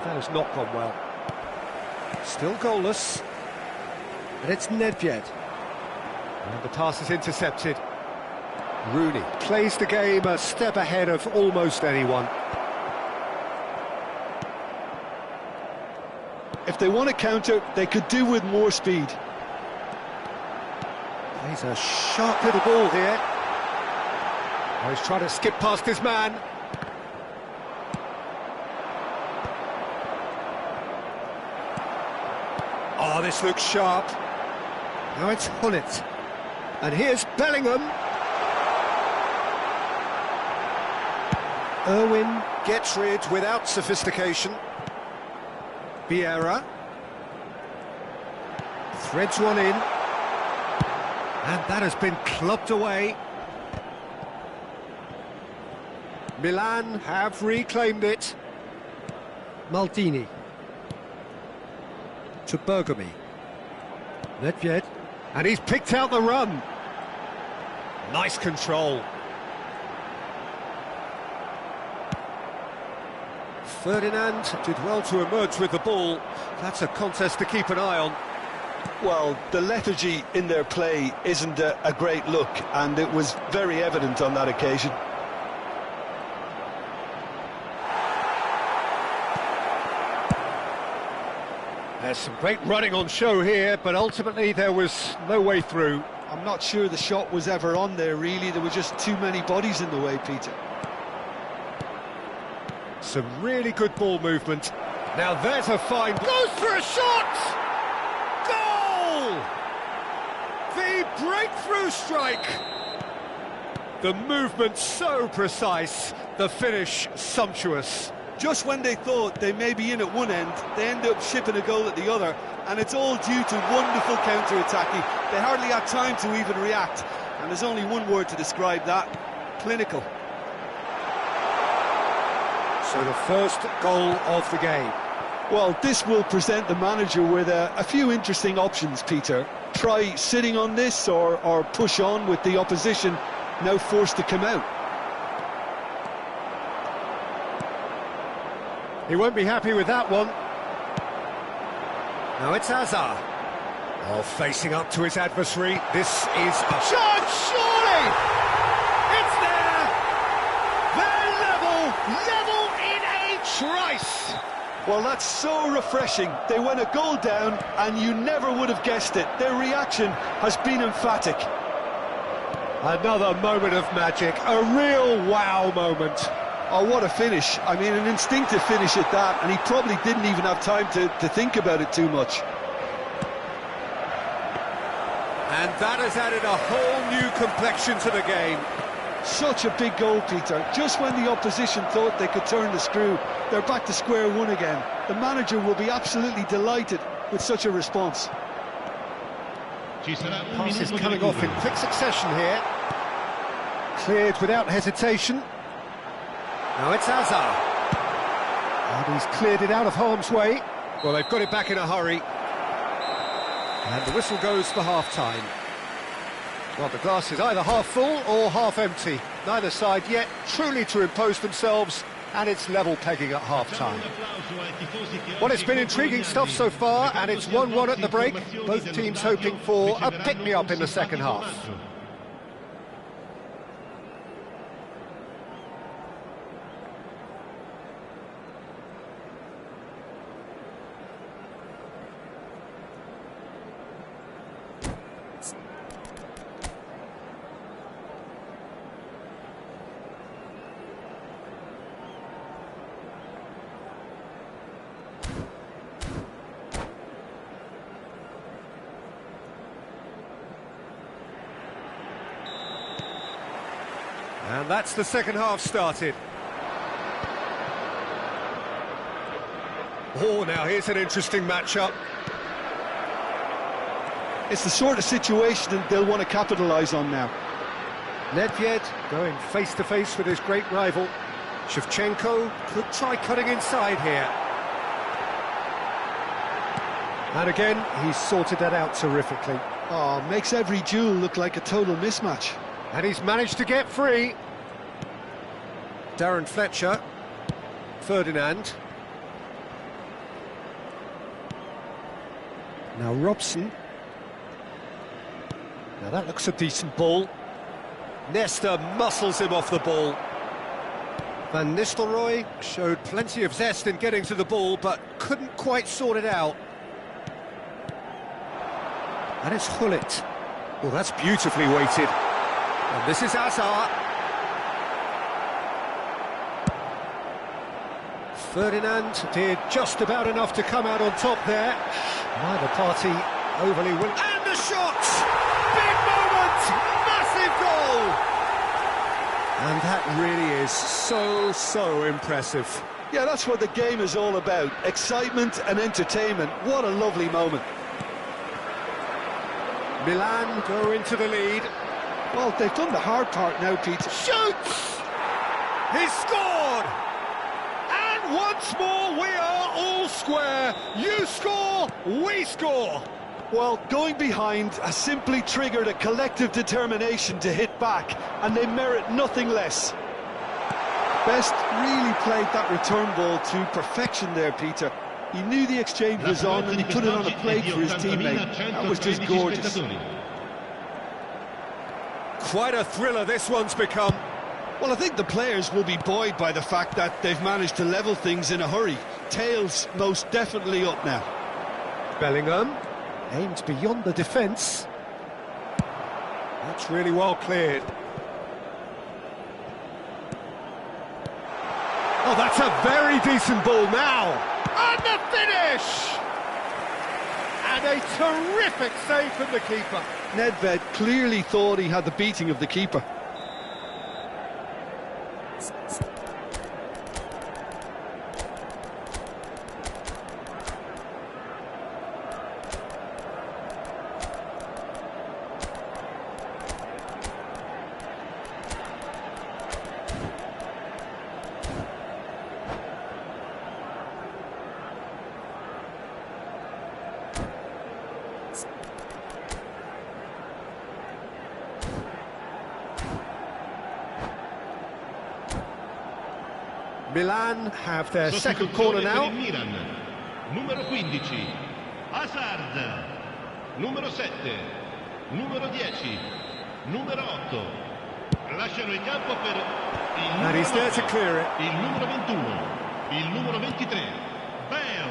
A: That has not gone well. Still goalless. And it's Nedved. And the pass is intercepted. Rooney plays the game a step ahead of almost anyone.
B: If they want to counter, they could do with more speed.
A: He's a sharp little ball here. Oh, he's trying to skip past his man. Oh, this looks sharp. Now it's Hunnit. And here's Bellingham. Irwin gets rid without sophistication. Vieira threads one in, and that has been clubbed away. Milan have reclaimed it. Maldini to Bergami. Nedved, and he's picked out the run. Nice control. Ferdinand did well to emerge with the ball. That's a contest to keep an eye on.
B: Well, the lethargy in their play isn't a great look, and it was very evident on that occasion.
A: There's some great running on show here, but ultimately there was no way through.
B: I'm not sure the shot was ever on there, really. There were just too many bodies in the way, Peter.
A: Some really good ball movement. Now there's a fine... Goes for a shot! Goal! The breakthrough strike! The movement so precise, the finish sumptuous.
B: Just when they thought they may be in at one end, they end up shipping a goal at the other, and it's all due to wonderful counter-attacking. They hardly had time to even react, and there's only one word to describe that: clinical.
A: So the first goal of the game.
B: Well, this will present the manager with a few interesting options, Peter. Try sitting on this or push on with the opposition now forced to come out.
A: He won't be happy with that one. Now it's Hazard. Oh, facing up to his adversary. This is a shot, surely! It's there! They're level in a trice!
B: Well, that's so refreshing. They went a goal down and you never would have guessed it. Their reaction has been emphatic.
A: Another moment of magic, a real wow moment.
B: Oh, what a finish. I mean, an instinctive finish at that, and he probably didn't even have time to think about it too much.
A: And that has added a whole new complexion to the game.
B: Such a big goal, Peter. Just when the opposition thought they could turn the screw, they're back to square one again. The manager will be absolutely delighted with such a response.
A: Passes coming off in quick succession here. Cleared without hesitation. Now it's Hazard. And he's cleared it out of harm's way. Well, they've got it back in a hurry. And the whistle goes for half-time. Well, the glass is either half full or half empty. Neither side yet truly to impose themselves, and it's level pegging at half-time. Well, it's been intriguing stuff so far, and it's 1-1 at the break. Both teams hoping for a pick-me-up in the second half. And that's the second half started. Oh, now here's an interesting matchup.
B: It's the sort of situation they'll want to capitalise on now.
A: Nedved going face-to-face with his great rival. Shevchenko could try cutting inside here. And again, he's sorted that out terrifically.
B: Oh, makes every duel look like a total mismatch.
A: And he's managed to get free. Darren Fletcher. Ferdinand. Now Robson. Now that looks a decent ball. Nesta muscles him off the ball. Van Nistelrooy showed plenty of zest in getting to the ball, but couldn't quite sort it out. And it's Hullet. Well, that's beautifully weighted. And this is Hazard. Ferdinand did just about enough to come out on top there. Neither party overly willing. And the shot! Big moment! Massive goal! And that really is so impressive.
B: Yeah, that's what the game is all about. Excitement and entertainment. What a lovely moment.
A: Milan go into the lead.
B: Well, they've done the hard part now, Pete.
A: Shoots! He's scored! And once more we are all square. You score, we score.
B: Well, going behind has simply triggered a collective determination to hit back, and they merit nothing less. Best really played that return ball to perfection there, Peter. He knew the exchange was on and he put it on a plate for his teammate. That was just gorgeous.
A: Quite a thriller this one's become.
B: Well, I think the players will be buoyed by the fact that they've managed to level things in a hurry. Tails most definitely up now.
A: Bellingham aimed beyond the defence. That's really well cleared. Oh, that's a very decent ball now. And the finish! And a terrific save from the keeper.
B: Nedved clearly thought he had the beating of the keeper.
A: Milan have their second corner now.
D: Per il Milan. Numero 15, Hazard. Numero 7, numero 10, numero 8. Lasciano il campo per il
A: And
D: numero
A: he's there to
D: 9,
A: clear it.
D: il numero 21, il numero 23, Bale,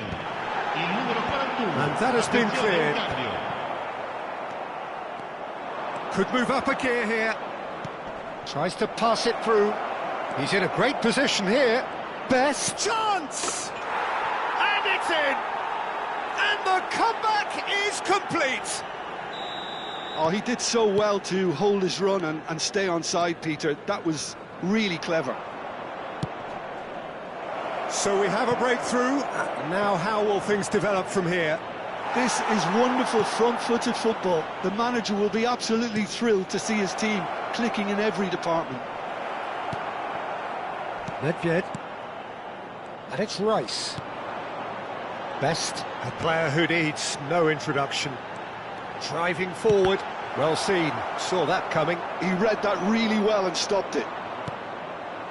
D: il numero 41.
A: And that has been
D: Attenzione,
A: cleared.
D: un cambio.
A: Could move up a gear here. Tries to pass it through. He's in a great position here. Best chance! And it's in! And the comeback is complete!
B: Oh, he did so well to hold his run and stay on side, Peter. That was really clever.
A: So we have a breakthrough. Now how will things develop from here?
B: This is wonderful front-footed football. The manager will be absolutely thrilled to see his team clicking in every department.
A: Nedved. And it's Rice. Best, a player who needs no introduction. Driving forward, well seen, saw that coming.
B: He read that really well and stopped it.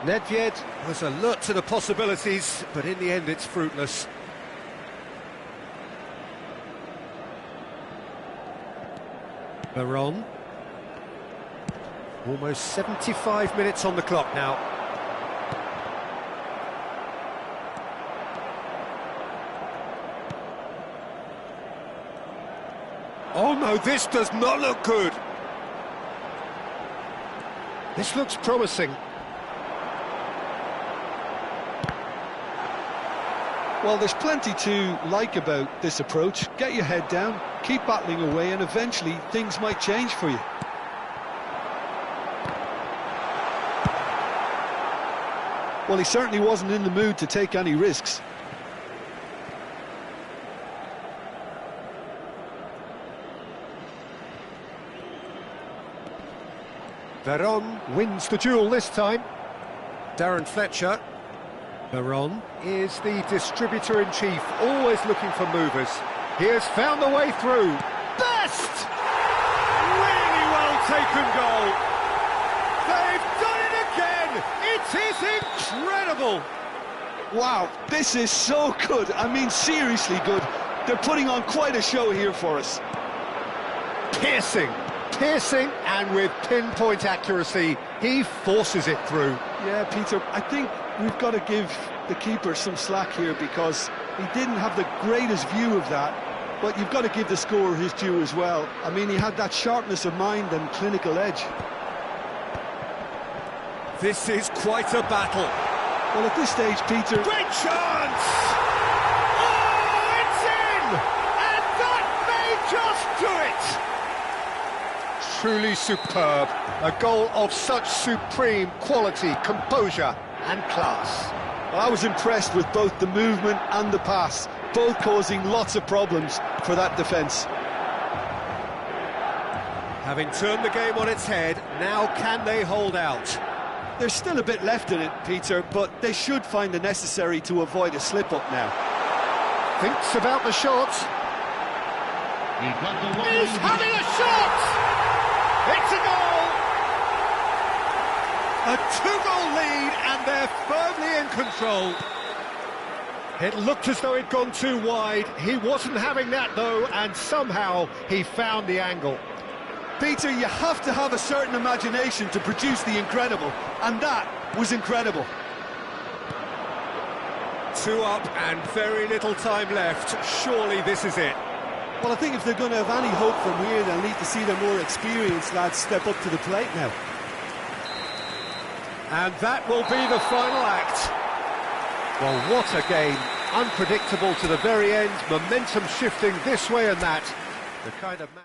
A: Nedved was alert to the possibilities, but in the end it's fruitless. Veron. Almost 75 minutes on the clock now. Oh no, this does not look good. This looks promising.
B: Well, there's plenty to like about this approach. Get your head down, keep battling away, and eventually things might change for you. Well, he certainly wasn't in the mood to take any risks.
A: Veron wins the duel this time. Darren Fletcher. Veron is the distributor-in-chief, always looking for movers. He has found the way through. Best! Really well taken goal. They've done it again. It is incredible.
B: Wow, this is so good. I mean, seriously good. They're putting on quite a show here for us.
A: Piercing, and with pinpoint accuracy, he forces it through.
B: Yeah, Peter, I think we've got to give the keeper some slack here because he didn't have the greatest view of that, but you've got to give the scorer his due as well. I mean, he had that sharpness of mind and clinical edge.
A: This is quite a battle.
B: Well, at this stage, Peter...
A: Great chance! Oh, it's in! And that may just do it! Truly superb. A goal of such supreme quality, composure and class.
B: Well, I was impressed with both the movement and the pass, both causing lots of problems for that defence.
A: Having turned the game on its head, now can they hold out?
B: There's still a bit left in it, Peter, but they should find the necessary to avoid a slip-up now.
A: Thinks about the shot. He's having a shot! It's a goal! A two-goal lead, and they're firmly in control. It looked as though it'd gone too wide. He wasn't having that, though, and somehow he found the angle.
B: Peter, you have to have a certain imagination to produce the incredible, and that was incredible.
A: 2 up and very little time left. Surely this is it.
B: Well, I think if they're going to have any hope from here, they'll need to see the more experienced lads step up to the plate now.
A: And that will be the final act. Well, what a game. Unpredictable to the very end, momentum shifting this way and that. The kind of match...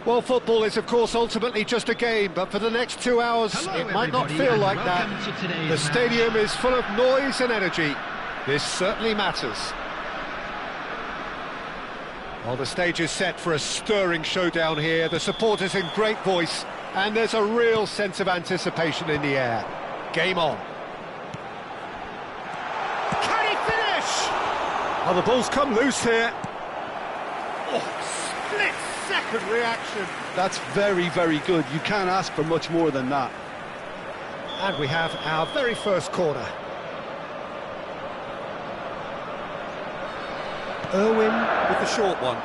A: Well, football is, of course, ultimately just a game, but for the next 2 hours, it might not feel like that. The stadium is full of noise and energy. This certainly matters. Well, the stage is set for a stirring showdown here. The supporters in great voice, and there's a real sense of anticipation in the air. Game on. Can he finish? Oh, the ball's come loose here. Oh, split-second reaction.
B: That's very, very good. You can't ask for much more than that.
A: And we have our very first corner. Irwin with the short one.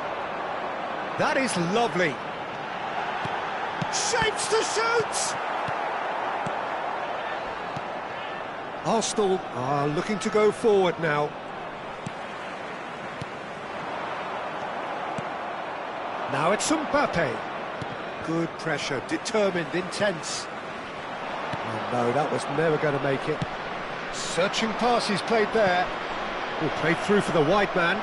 A: That is lovely. Shapes to shoot! Arsenal are looking to go forward now. Now it's Mbappe. Good pressure, determined, intense. Oh no, that was never going to make it. Searching pass he's played there. Oh, played through for the wide man.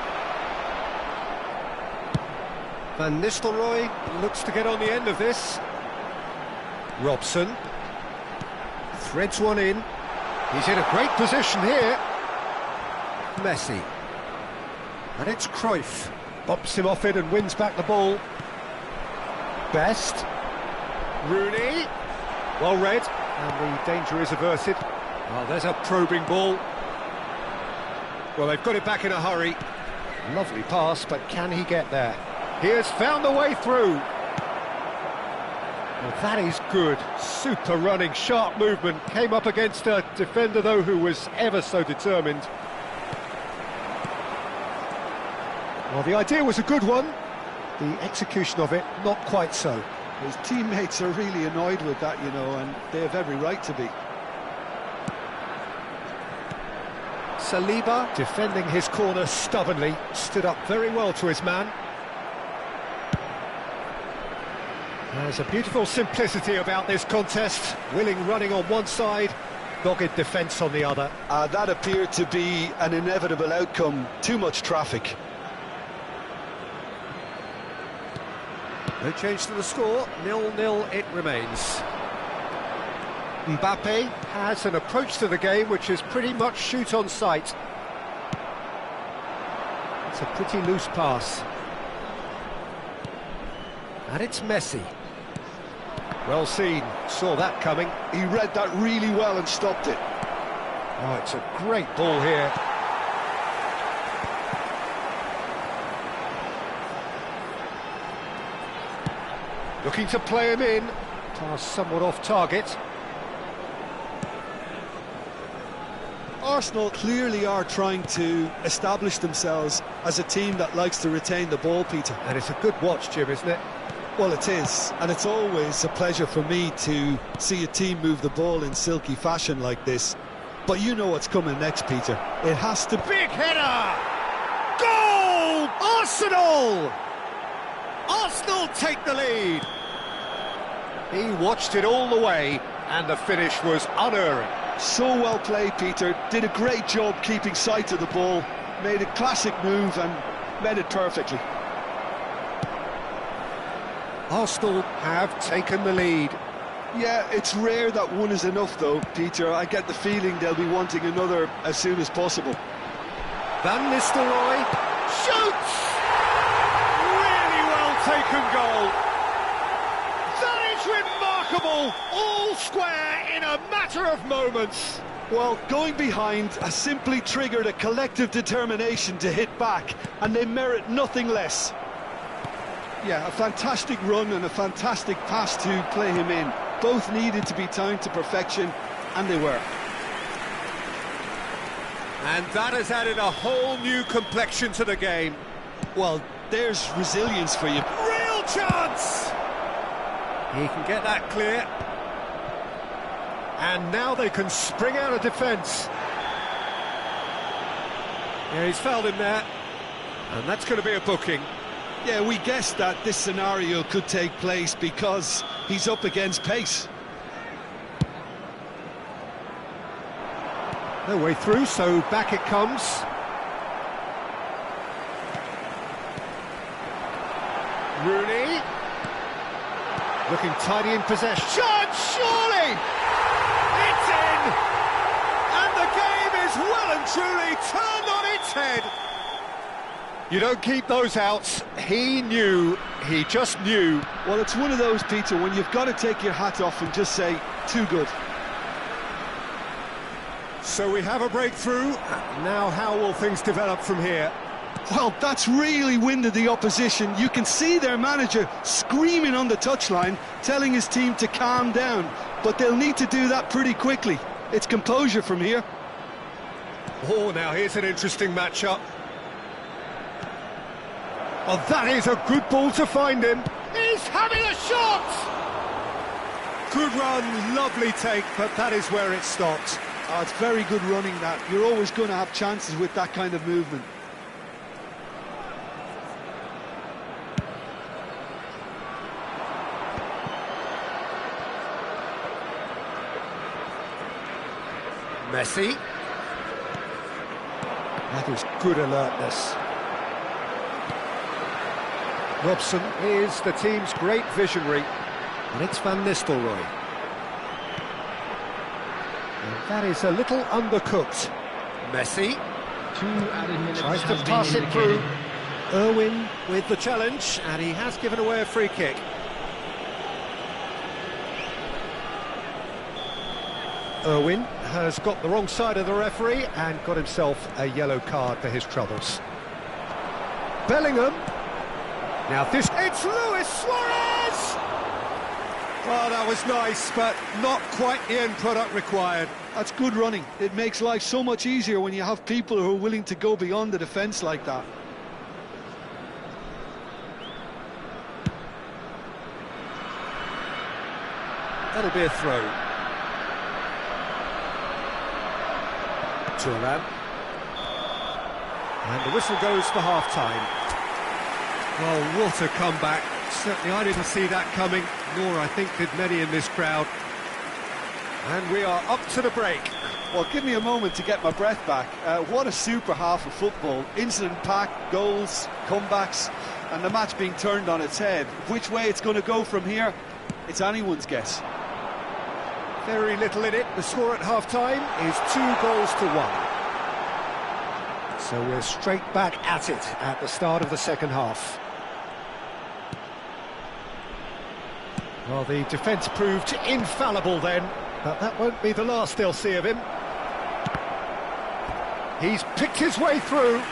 A: Van Nistelrooy looks to get on the end of this. Robson threads one in. He's in a great position here. Messi. And it's Cruyff. Bumps him off it and wins back the ball. Best. Rooney. Well read. And the danger is averted. Oh, there's a probing ball. Well, they've got it back in a hurry. Lovely pass, but can he get there? He has found a way through. Well, that is good. Super running, sharp movement. Came up against a defender, though, who was ever so determined. Well, the idea was a good one. The execution of it, not quite so.
B: His teammates are really annoyed with that, you know, and they have every right to be.
A: Saliba, defending his corner stubbornly, stood up very well to his man. There's a beautiful simplicity about this contest. Willing running on one side, dogged defence on the other.
B: That appeared to be an inevitable outcome. Too much traffic.
A: No change to the score, 0-0 it remains. Mbappe has an approach to the game which is pretty much shoot on sight. It's a pretty loose pass. And it's Messi. Well seen, saw that coming.
B: He read that really well and stopped it.
A: Oh, it's a great ball here. Looking to play him in. Pass somewhat off target.
B: Arsenal clearly are trying to establish themselves as a team that likes to retain the ball, Peter.
A: And it's a good watch, Jim, isn't it?
B: Well, it is, and it's always a pleasure for me to see a team move the ball in silky fashion like this. But you know what's coming next, Peter. It has to...
A: Big header! Goal! Arsenal! Arsenal take the lead! He watched it all the way, and the finish was unerring.
B: So well played, Peter. Did a great job keeping sight of the ball. Made a classic move and met it perfectly.
A: Arsenal have taken the lead.
B: Yeah, it's rare that one is enough, though, Peter. I get the feeling they'll be wanting another as soon as possible.
A: Van Nistelrooy shoots! Really well taken goal. That is remarkable. All square in a matter of moments.
B: Well, going behind has simply triggered a collective determination to hit back, and they merit nothing less. Yeah, a fantastic run and a fantastic pass to play him in. Both needed to be timed to perfection, and they were.
A: And that has added a whole new complexion to the game.
B: Well, there's resilience for you.
A: Real chance! He can get that clear. And now they can spring out of defence. Yeah, he's fouled him there. And that's going to be a booking.
B: Yeah, we guessed that this scenario could take place because he's up against pace.
A: No way through, so back it comes. Rooney. Looking tidy in possession. Shot, surely! It's in! And the game is well and truly turned on its head. You don't keep those outs. He knew, he just knew.
B: Well, it's one of those, Peter, when you've got to take your hat off and just say, too good.
A: So we have a breakthrough. Now how will things develop from here?
B: Well, that's really winded the opposition. You can see their manager screaming on the touchline, telling his team to calm down. But they'll need to do that pretty quickly. It's composure from here.
A: Oh, now here's an interesting matchup. Oh, that is a good ball to find him. He's having a shot! Good run, lovely take, but that is where it stopped.
B: Oh, it's very good running, that. You're always going to have chances with that kind of movement.
A: Messi. That is good alertness. Robson is the team's great visionary, and it's Van Nistelrooy. And that is a little undercooked. Messi
C: 2 added minutes
A: tries to
C: has
A: pass
C: been
A: it through.
C: indicated.
A: Irwin with the challenge, and he has given away a free kick. Irwin has got the wrong side of the referee and got himself a yellow card for his troubles. Bellingham. Now this... It's Luis Suarez! Well, that was nice, but not quite the end product required.
B: That's good running. It makes life so much easier when you have people who are willing to go beyond the defence like that.
A: That'll be a throw. Thuram. And the whistle goes for half-time. Well, what a comeback. Certainly I didn't see that coming, nor I think did many in this crowd. And we are up to the break.
B: Well, give me a moment to get my breath back. What a super half of football. Incident-packed, goals, comebacks, and the match being turned on its head. Which way it's going to go from here, it's anyone's guess.
A: Very little in it. The score at half-time is 2-1. So we're straight back at it at the start of the second half. Well, the defence proved infallible then, but that won't be the last they'll see of him. He's picked his way through.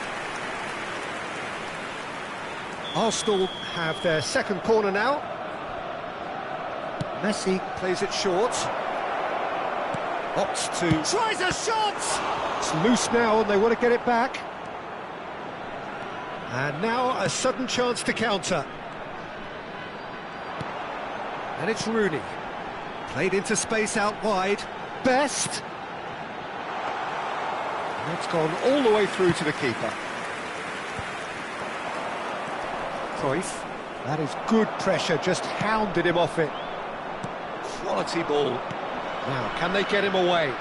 A: Arsenal have their second corner now. Messi plays it short. Opts to... Tries a shot! It's loose now and they want to get it back. And now a sudden chance to counter. And it's Rooney. Played into space out wide. Best. And it's gone all the way through to the keeper. Cruyff. That is good pressure, just hounded him off it. Quality ball. Now, can they get him away?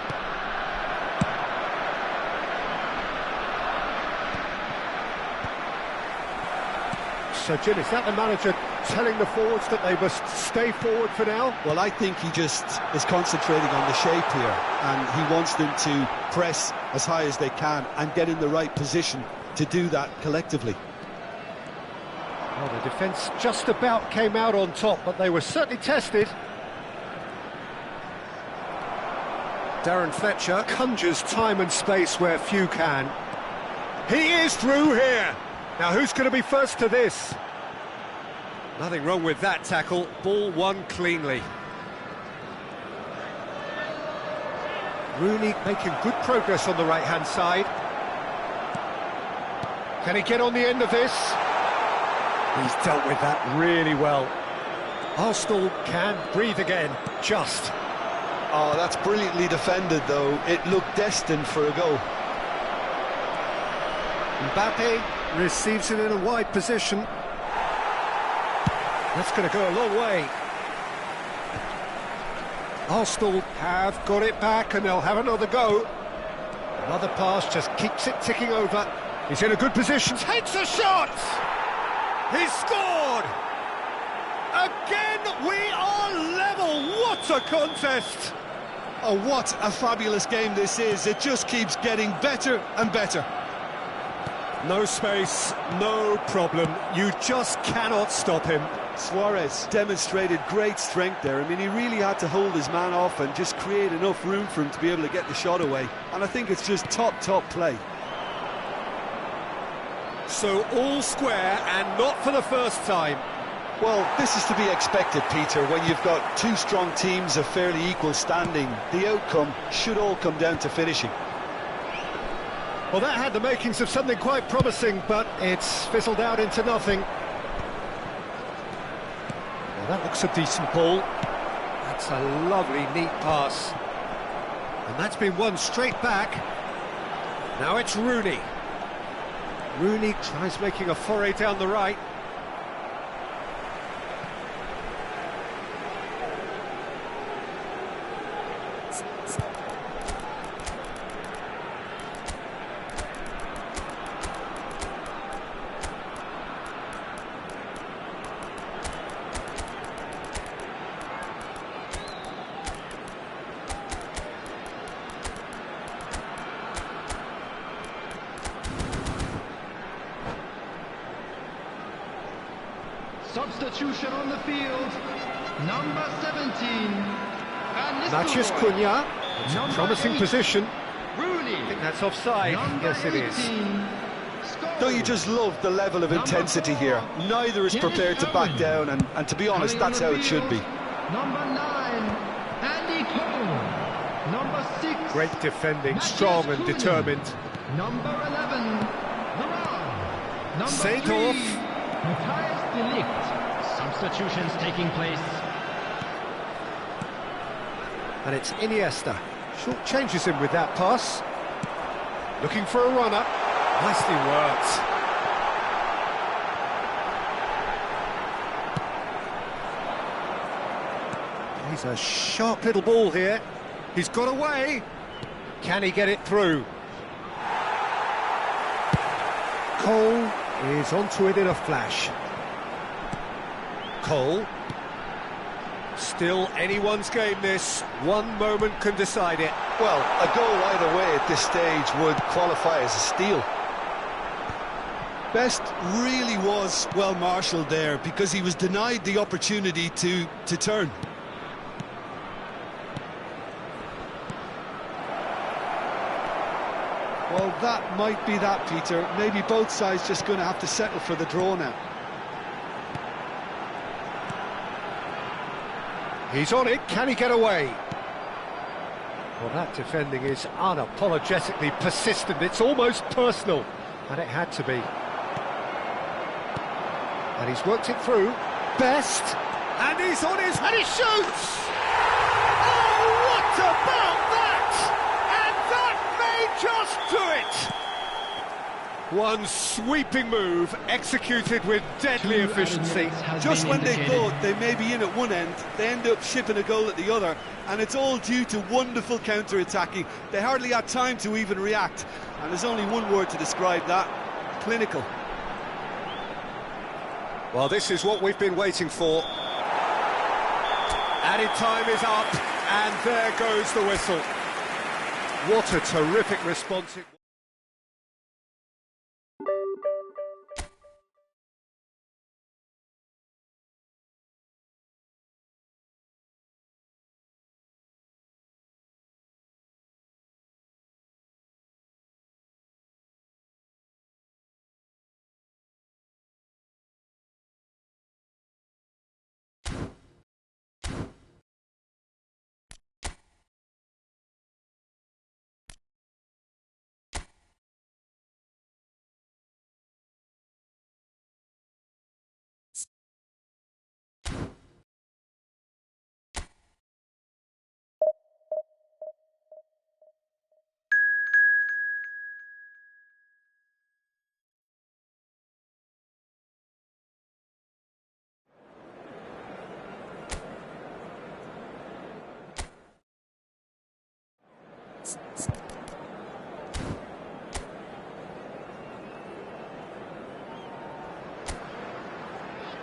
A: So, Jim, is that the manager telling the forwards that they must stay forward for now?
B: Well, I think he just is concentrating on the shape here, and he wants them to press as high as they can and get in the right position to do that collectively.
A: Well, the defence just about came out on top, but they were certainly tested. Darren Fletcher conjures time and space where few can. He is through here. Now, who's going to be first to this? Nothing wrong with that tackle. Ball won cleanly. Rooney making good progress on the right-hand side. Can he get on the end of this? He's dealt with that really well. Arsenal can breathe again, just.
B: Oh, that's brilliantly defended, though. It looked destined for a goal.
A: Mbappe receives it in a wide position. That's going to go a long way. Arsenal have got it back and they'll have another go. Another pass just keeps it ticking over. He's in a good position. Takes a shot! He's scored! A again, we are level. What a contest!
B: Oh, what a fabulous game this is. It just keeps getting better and better.
A: No space, no problem. You just cannot stop him.
B: Suarez demonstrated great strength there. I mean, he really had to hold his man off and just create enough room for him to be able to get the shot away. And I think it's just top play.
A: So all square, and not for the first time.
B: Well, this is to be expected, Peter. When you've got two strong teams of fairly equal standing, the outcome should all come down to finishing.
A: Well, that had the makings of something quite promising, but it's fizzled out into nothing. Well, that looks a decent ball. That's a lovely, neat pass. And that's been won straight back. Now it's Rooney. Rooney tries making a foray down the right.
C: Substitution on the field, number 17.
A: Matches Cunha. It's a promising
C: 8,
A: position.
C: Rooney.
A: I think that's offside.
C: Number
A: Yes, it
C: 18,
A: is.
C: Scholes.
B: Don't you just love the level of intensity here? Neither is prepared to back down, and to be honest, that's how it should be.
C: Number 9, Andy Cole. Number 6,
A: Great defending,
C: Matches
A: strong and
C: Cunha.
A: determined.
C: Number 11, Varane. Number
A: Seedorf.
C: 3, Matthias de Ligt. Substitutions taking place.
A: And it's Iniesta. Short changes him with that pass. Looking for a runner. Nicely worked. He's a sharp little ball here. He's got away. Can he get it through? Cole is onto it in a flash. Cole. Still anyone's game this. One moment can decide it.
B: Well, a goal either way at this stage would qualify as a steal. Best really was well marshalled there because he was denied the opportunity to turn. Well, that might be that, Peter. Maybe both sides just going to have to settle for the draw now.
A: He's on it, can he get away? Well, that defending is unapologetically persistent, it's almost personal, and it had to be. And he's worked it through, Best, and he's on his... and he shoots! Oh, what about that? And that may just do it! One sweeping move, executed with deadly efficiency.
B: Just when they thought they may be in at one end, they end up shipping a goal at the other, and it's all due to wonderful counter-attacking. They hardly had time to even react, and there's only one word to describe that: clinical.
A: Well, this is what we've been waiting for. Added time is up, and there goes the whistle. What a terrific response it was.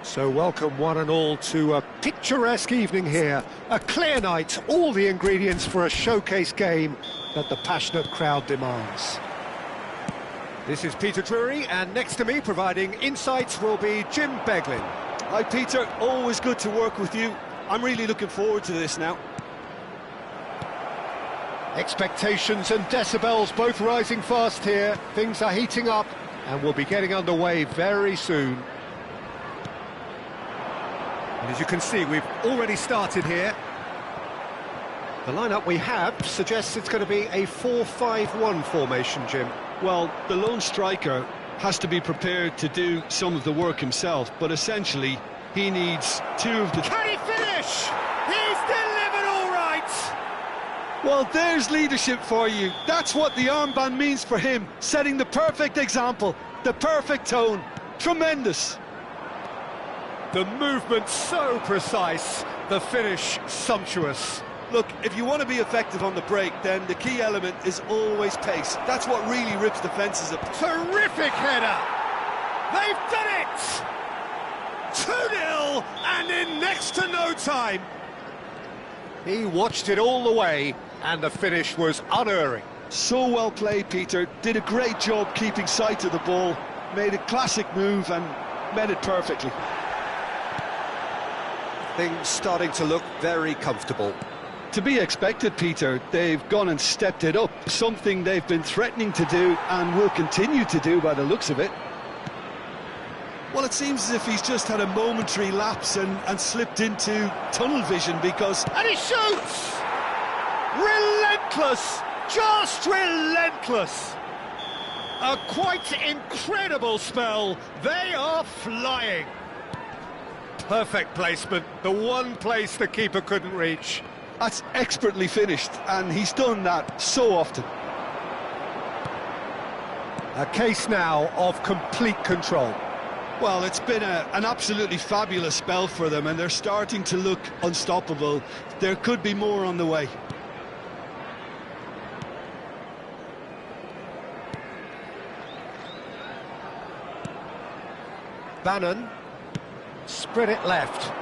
A: So welcome one and all to a picturesque evening here. A clear night, all the ingredients for a showcase game that the passionate crowd demands. This is Peter Drury, and next to me providing insights will be Jim Beglin.
B: Hi Peter, always good to work with you. I'm really looking forward to this now.
A: Expectations and decibels both rising fast here. Things are heating up and we'll be getting underway very soon. And as you can see, we've already started here. The lineup we have suggests it's going to be a 4-5-1 formation, Jim.
B: Well, the lone striker has to be prepared to do some of the work himself, but essentially he needs two of the...
A: Can he finish? He's delivered all right!
B: Well, there's leadership for you. That's what the armband means for him, setting the perfect example, the perfect tone. Tremendous.
A: The movement so precise, the finish sumptuous.
B: Look, if you want to be effective on the break, then the key element is always pace. That's what really rips defences apart.
A: Terrific header! They've done it! 2-0, and in next to no time. He watched it all the way, and the finish was unerring.
B: So well played, Peter. Did a great job keeping sight of the ball, made a classic move and met it perfectly.
A: Things starting to look very comfortable.
B: To be expected, Peter. They've gone and stepped it up, something they've been threatening to do and will continue to do by the looks of it. Well, it seems as if he's just had a momentary lapse and slipped into tunnel vision because...
A: And he shoots! Relentless! Just relentless! A quite incredible spell. They are flying. Perfect placement, the one place the keeper couldn't reach.
B: That's expertly finished, and he's done that so often.
A: A case now of complete control.
B: Well, it's been an absolutely fabulous spell for them, and they're starting to look unstoppable. There could be more on the way.
A: Bannon, spread it left.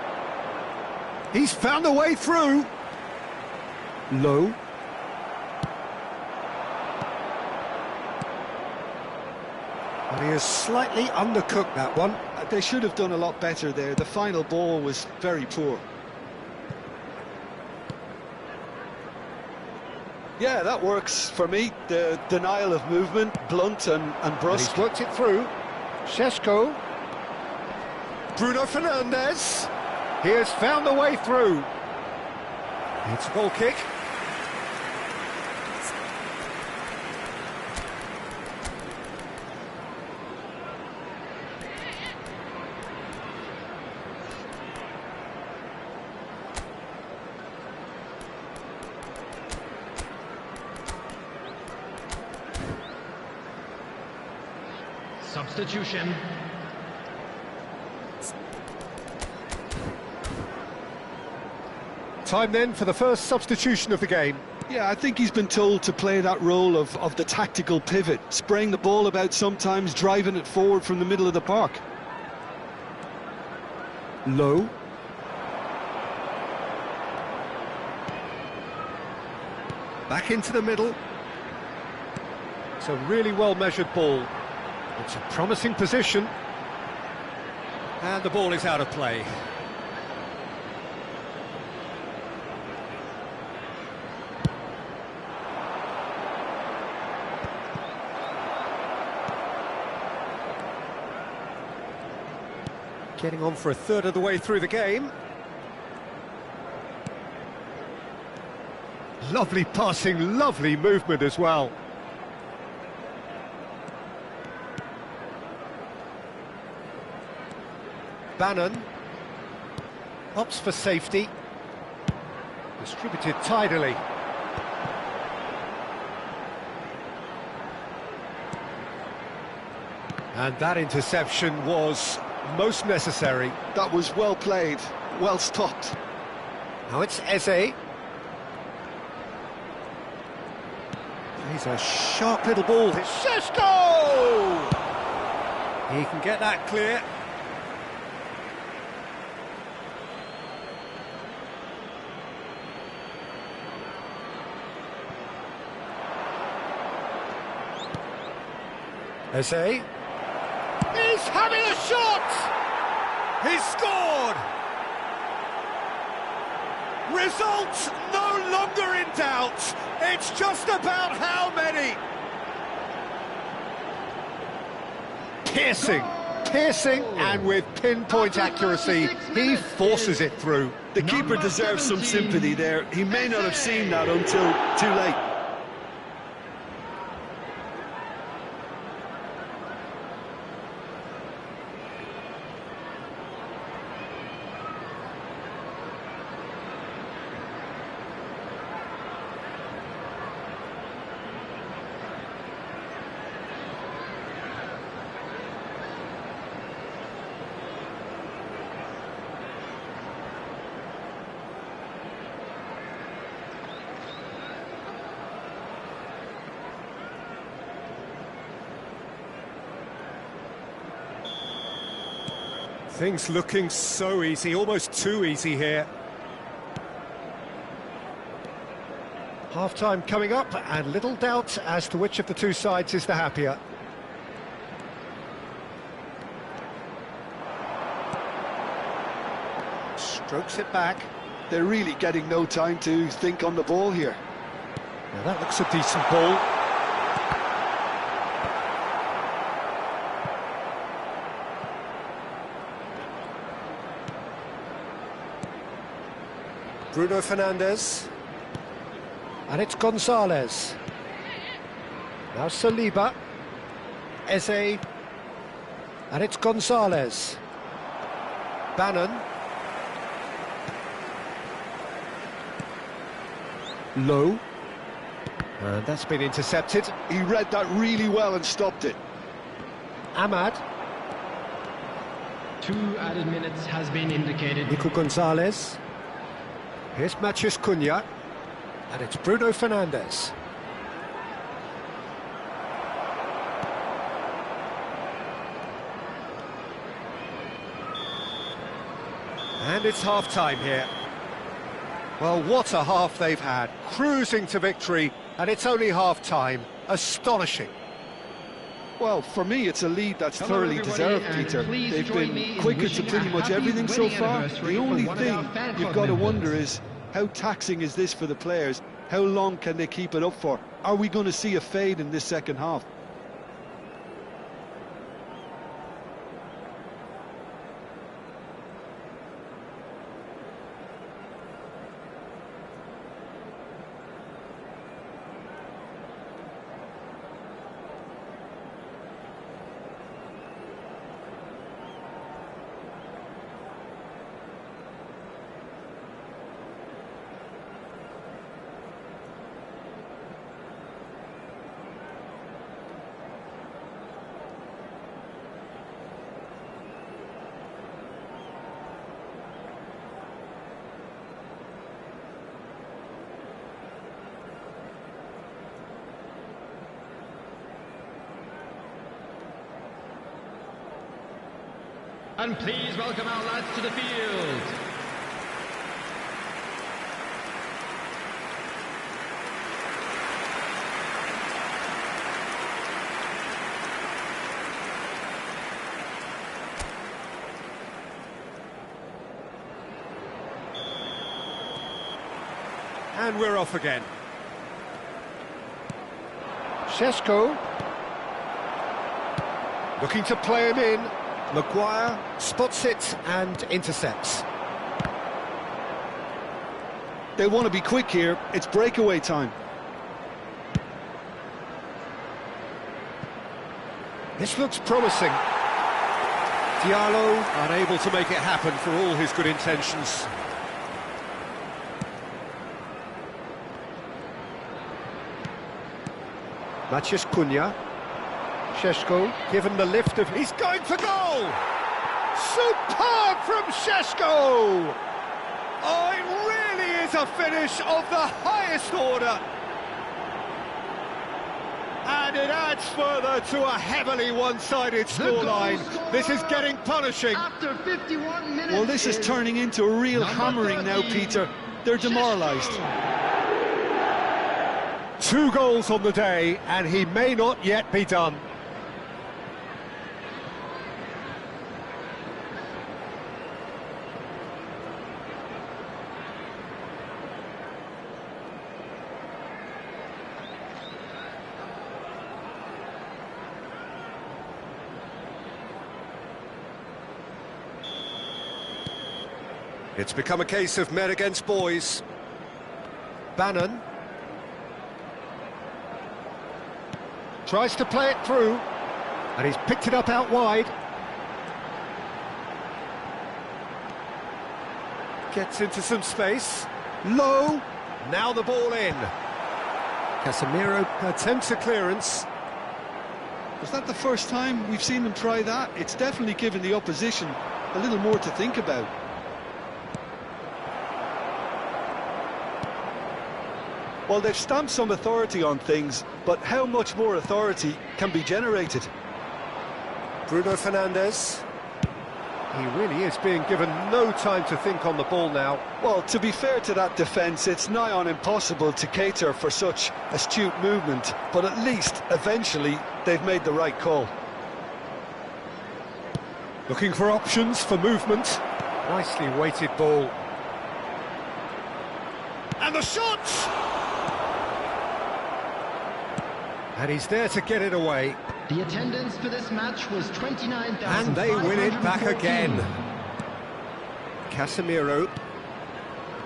A: He's found a way through. Low. And he has slightly undercooked that one.
B: They should have done a lot better there. The final ball was very poor. Yeah, that works for me. The denial of movement, blunt and brusque.
A: And he's worked it through. Šeško. Bruno Fernandes. He has found a way through. It's a goal kick.
C: Substitution.
A: Time then for the first substitution of the game.
B: Yeah, I think he's been told to play that role of the tactical pivot, spraying the ball about sometimes, driving it forward from the middle of the park.
A: Low. Back into the middle. It's a really well-measured ball. It's a promising position. And the ball is out of play. Getting on for a third of the way through the game. Lovely passing, lovely movement as well. Bannon opts for safety. Distributed tidily. And that interception was most necessary.
B: That was well played, well stopped.
A: Now it's Eze. He's a sharp little ball. It's Šeško! He can get that clear. Eze. He's having a shot! He's scored! Results no longer in doubt. It's just about how many. Piercing, and with pinpoint accuracy, he forces it through.
B: The keeper deserves some sympathy there. He may not have seen that until too late.
A: Things looking so easy, almost too easy here. Half-time coming up, and little doubt as to which of the two sides is the happier. Strokes it back.
B: They're really getting no time to think on the ball here.
A: Now that looks a decent ball. Bruno Fernandes. And it's Gonzalez. Now Saliba. Eze. And it's Gonzalez. Bannon. Low. And that's been intercepted.
B: He read that really well and stopped it.
A: Ahmad.
C: 2 added minutes has been indicated.
A: Nico Gonzalez. Here's Matheus Cunha, and it's Bruno Fernandes. And it's half-time here. Well, what a half they've had. Cruising to victory, and it's only half-time. Astonishing.
B: Well, for me, it's a lead that's
C: Hello,
B: thoroughly deserved,
C: and
B: Peter.
C: please
B: They've
C: join me
B: been
C: in
B: quicker to
C: wishing
B: pretty
C: a
B: much
C: happy
B: everything so
C: wedding
B: far.
C: anniversary
B: The
C: from
B: only
C: one of our
B: thing
C: fan
B: you've
C: club
B: got to
C: members.
B: wonder is, how taxing is this for the players? How long can they keep it up for? Are we going to see a fade in this second half?
C: And please welcome our lads to the field.
A: And we're off again. Šeško. Looking to play him in. Maguire spots it and intercepts.
B: They want to be quick here. It's breakaway time.
A: This looks promising. Diallo unable to make it happen for all his good intentions. Matheus Cunha. Šeško given the lift of... He's going for goal! Superb from Šeško! Oh, it really is a finish of the highest order. And it adds further to a heavily one-sided scoreline. This is getting punishing.
C: After 51 minutes.
B: Well, this is turning into a real hammering now, Peter. They're demoralised.
A: 2 goals on the day, and he may not yet be done. It's become a case of men against boys. Bannon tries to play it through, and he's picked it up out wide. Gets into some space. Low. Now the ball in. Casemiro attempts a clearance.
B: Was that the first time we've seen them try that? It's definitely given the opposition a little more to think about. Well, they've stamped some authority on things, but how much more authority can be generated?
A: Bruno Fernandes. He really is being given no time to think on the ball now.
B: Well, to be fair to that defence, it's nigh on impossible to cater for such astute movement, but at least, eventually, they've made the right call.
A: Looking for options for movement. Nicely weighted ball. And the shot! And he's there to get it away.
C: The attendance for this match was 29,000.
A: And they win it back again. Casemiro.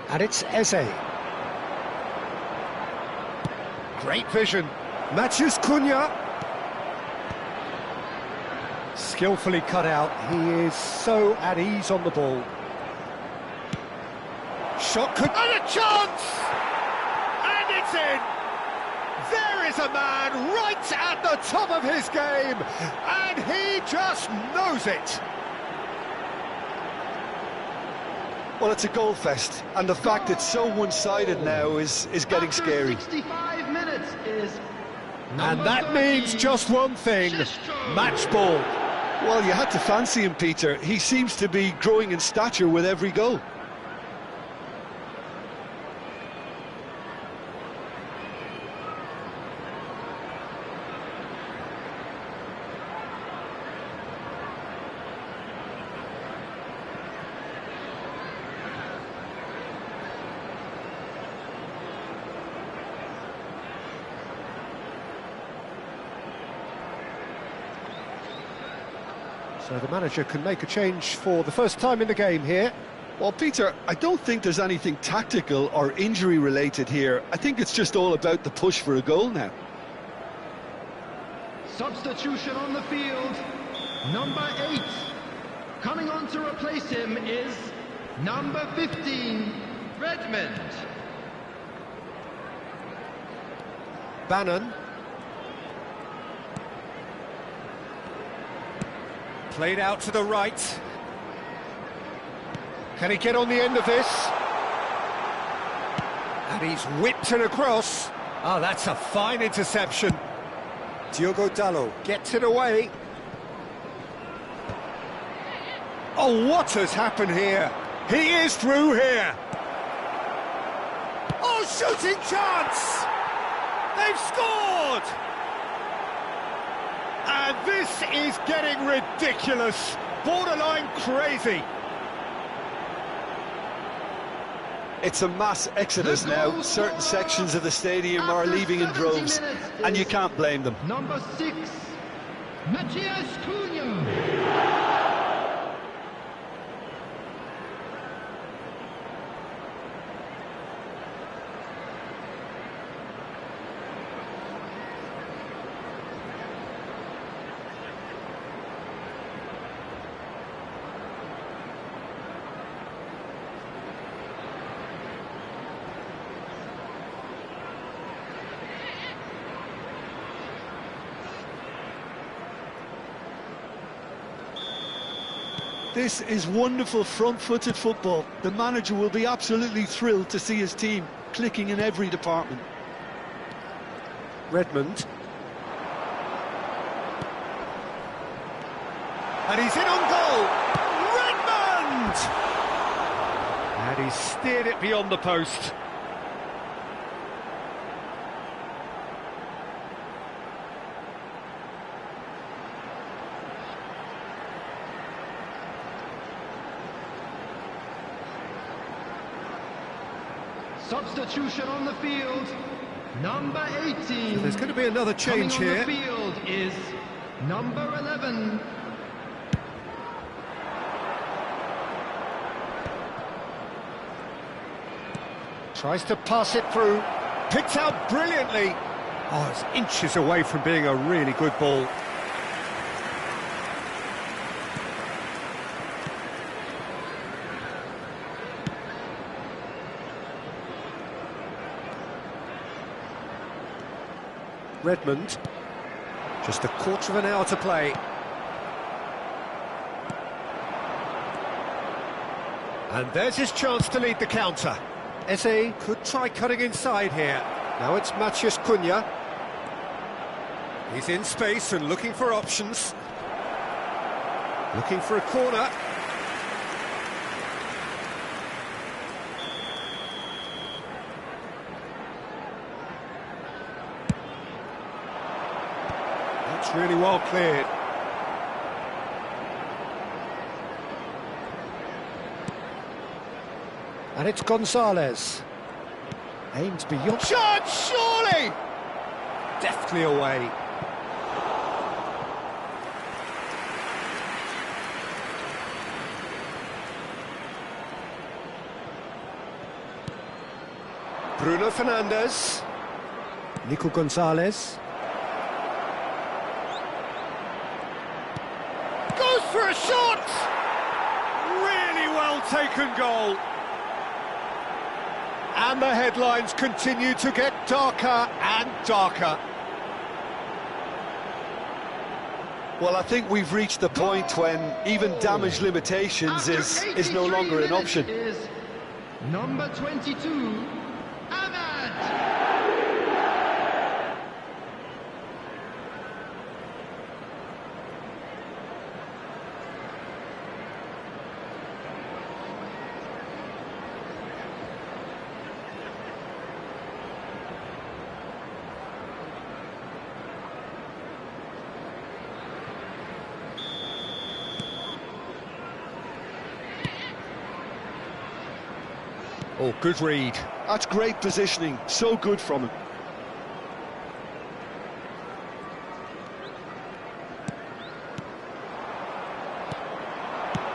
A: And it's Eze. Great vision. Matthews Cunha. Skillfully cut out. He is so at ease on the ball. Shot could... And a chance! And it's in! There is a man right at the top of his game, and he just knows it.
B: Well, it's a goal fest, and the fact it's so one-sided now is getting scary.
C: 65 minutes is...
A: And that means just one thing, match ball.
B: Well, you had to fancy him, Peter. He seems to be growing in stature with every goal.
A: So the manager can make a change for the first time in the game here.
B: Well, Peter, I don't think there's anything tactical or injury-related here. I think it's just all about the push for a goal now.
C: Substitution on the field. Number 8. Coming on to replace him is number 15, Redmond.
A: Bannon. Played out to the right. Can he get on the end of this? And he's whipped it across. Oh, that's a fine interception. Diogo Dalot gets it away. Oh, what has happened here? He is through here. Oh, shooting chance! They've scored! And this is getting ridiculous, borderline crazy.
B: It's a mass exodus now. Certain sections of the stadium are leaving in droves, and you can't blame them.
C: Number 6, Mathias Cunha.
B: This is wonderful front-footed football. The manager will be absolutely thrilled to see his team clicking in every department.
A: Redmond. And he's in on goal! Redmond! And he's steered it beyond the post.
C: Substitution on the field, number 18.
A: So there's going to be another change here.
C: Coming on the field is number 11.
A: Tries to pass it through, picked out brilliantly. Oh, it's inches away from being a really good ball. Redmond, just a quarter of an hour to play. And there's his chance to lead the counter. Eze could try cutting inside here. Now it's Matheus Cunha. He's in space and looking for options. Looking for a corner. That's really well cleared. And it's Gonzalez. Aims beyond. Shot, surely! Deftly away. Bruno Fernandes. Nico Gonzalez. Goes for a shot! Really well taken goal. And the headlines continue to get darker and darker.
B: Well, I think we've reached the point when even damage limitations is no longer an option.
C: Is number 22, Ahmad.
A: Oh, good read.
B: That's great positioning, so good from him.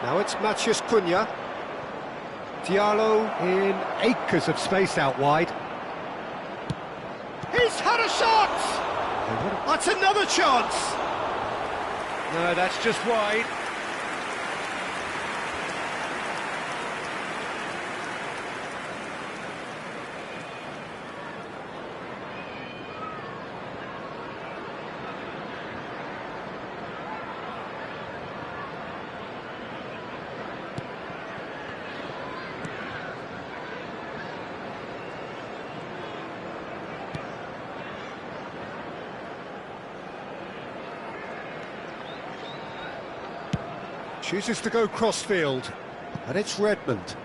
A: Now it's Matheus Cunha. Diallo in acres of space out wide. He's had a shot! That's another chance! No, that's just wide. Chooses to go crossfield, and it's Redmond.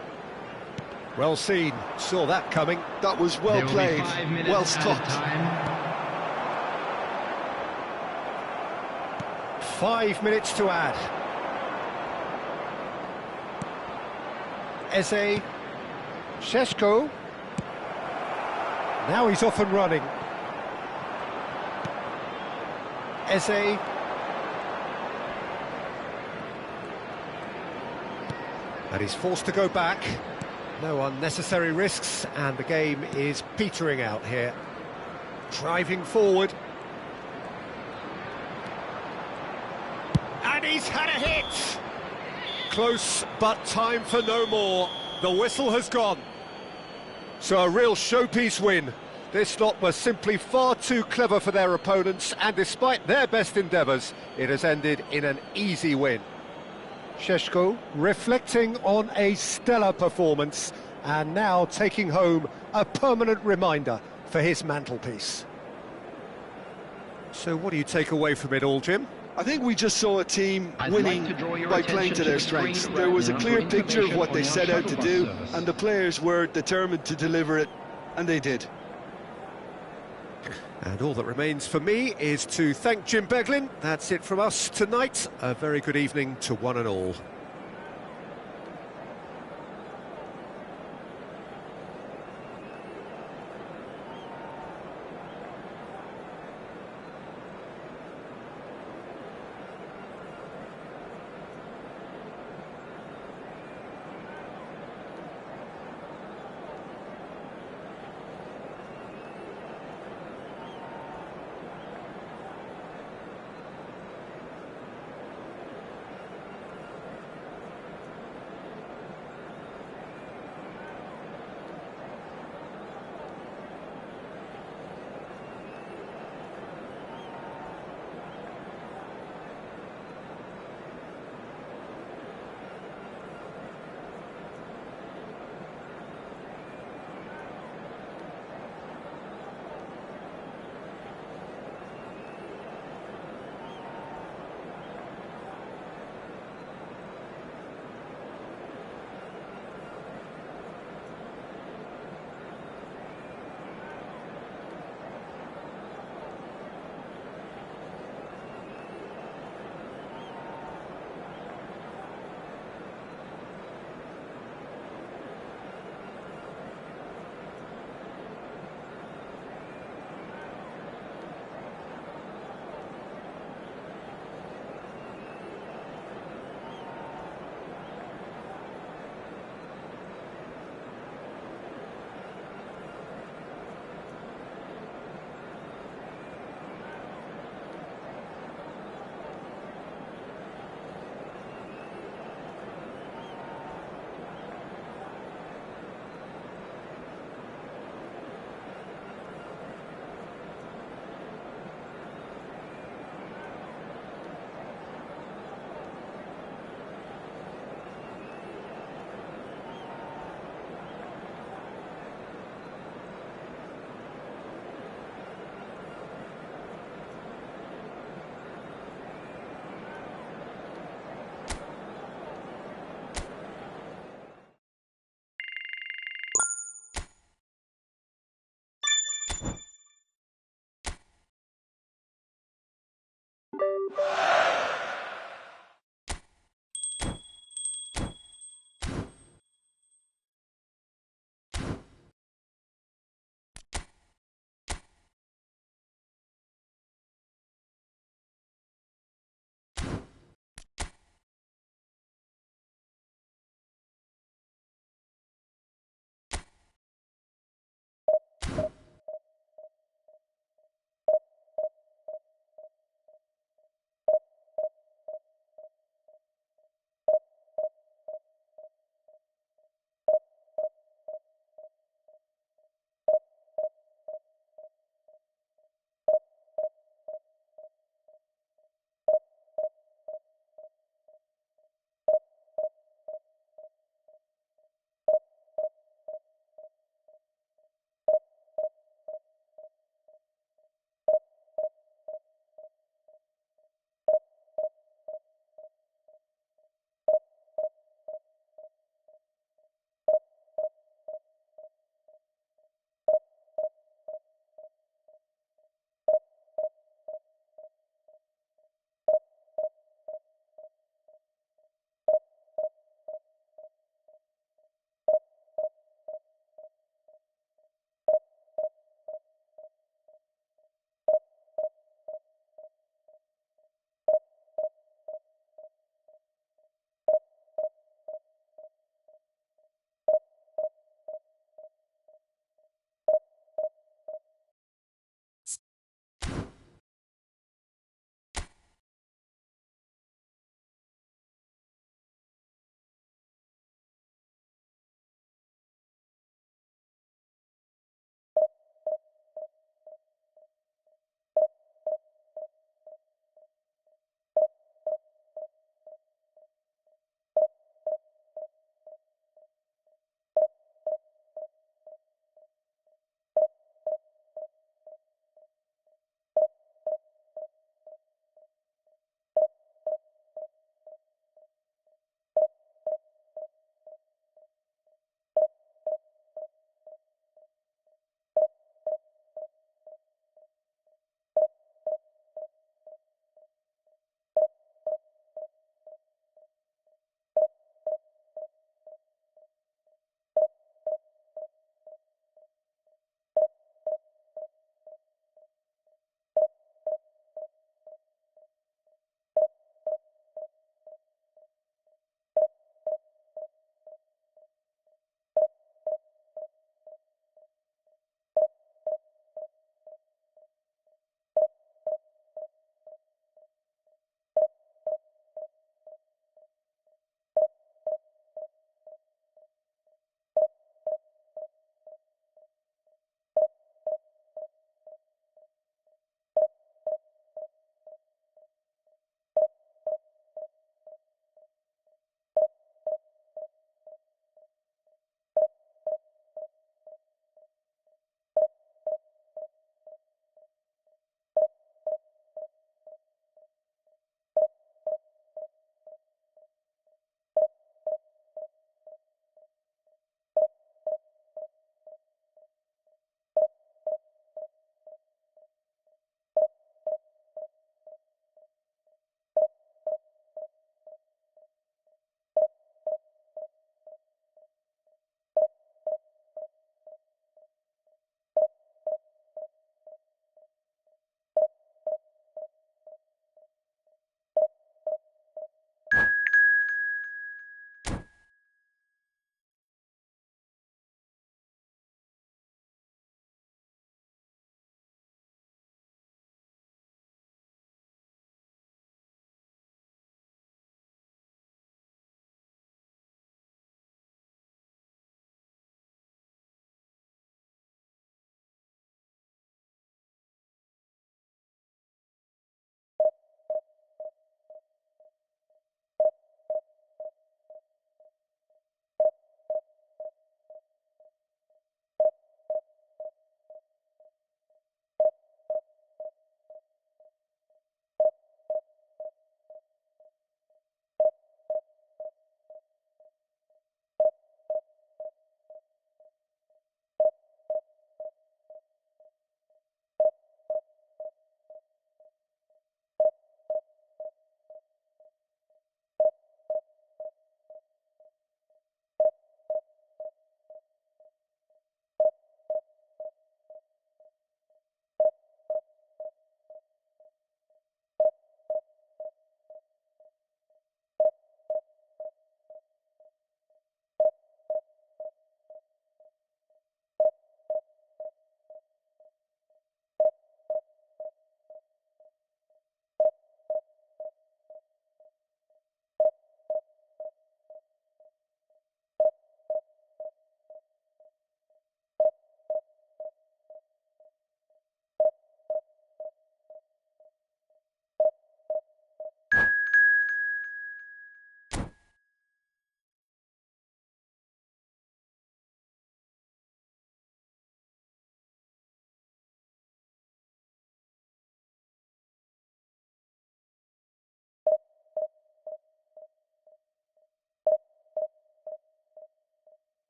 A: Well seen, saw that coming.
B: That was well played, well stopped.
A: 5 minutes to add. Eze, Šeško. Now he's off and running. Eze. And he's forced to go back. No unnecessary risks, and the game is petering out here. Driving forward. And he's had a hit! Close, but time for no more. The whistle has gone. So a real showpiece win. This lot were simply far too clever for their opponents, and despite their best endeavours, it has ended in an easy win. Šeško reflecting on a stellar performance and now taking home a permanent reminder for his mantelpiece. So what do you take away from it all, Jim?
B: I think we just saw a team winning by playing to their strengths. There was a clear picture of what they set out to do, and the players were determined to deliver it, and they did.
A: And all that remains for me is to thank Jim Beglin. That's it from us tonight. A very good evening to one and all.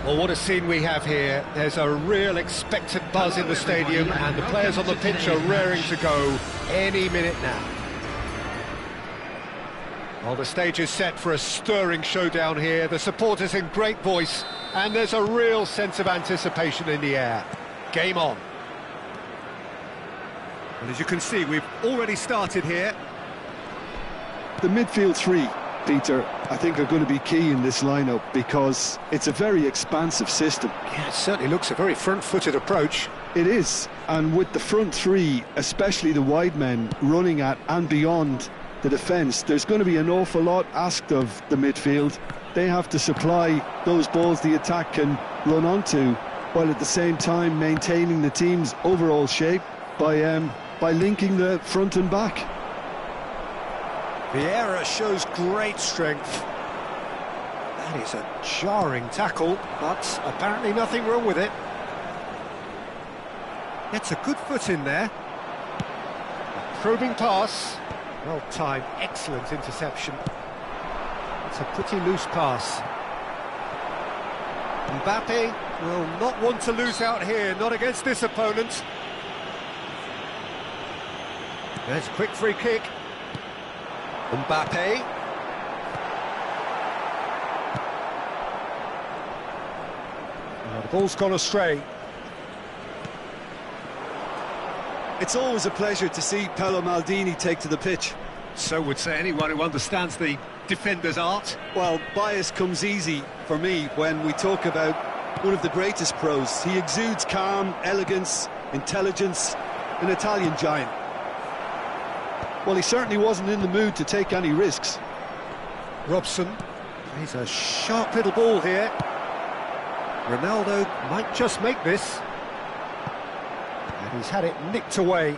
A: Well, what a scene we have here. There's a real expectant buzz in the stadium, and the players on the pitch are raring to go any minute now. Well, the stage is set for a stirring showdown here. The supporters in great voice, and there's a real sense of anticipation in the air. Game on. And as you can see, we've already started here.
B: The midfield three, Peter, I think are going to be key in this lineup because it's a very expansive system.
A: Yeah, it certainly looks a very front-footed approach.
B: It is, and with the front three, especially the wide men, running at and beyond the defence, there's going to be an awful lot asked of the midfield. They have to supply those balls the attack can run onto, while at the same time maintaining the team's overall shape by linking the front and back.
A: Vieira shows great strength. That is a jarring tackle, but apparently nothing wrong with it. Gets a good foot in there. A probing pass. Well timed, excellent interception. It's a pretty loose pass. Mbappe will not want to lose out here, not against this opponent. There's a quick free kick. Mbappe. Oh, the ball's gone astray.
B: It's always a pleasure to see Paolo Maldini take to the pitch.
A: So would say anyone who understands the defender's art.
B: Well, bias comes easy for me when we talk about one of the greatest pros. He exudes calm, elegance, intelligence, an Italian giant. Well, he certainly wasn't in the mood to take any risks.
A: Robson plays a sharp little ball here. Ronaldo might just make this. And he's had it nicked away.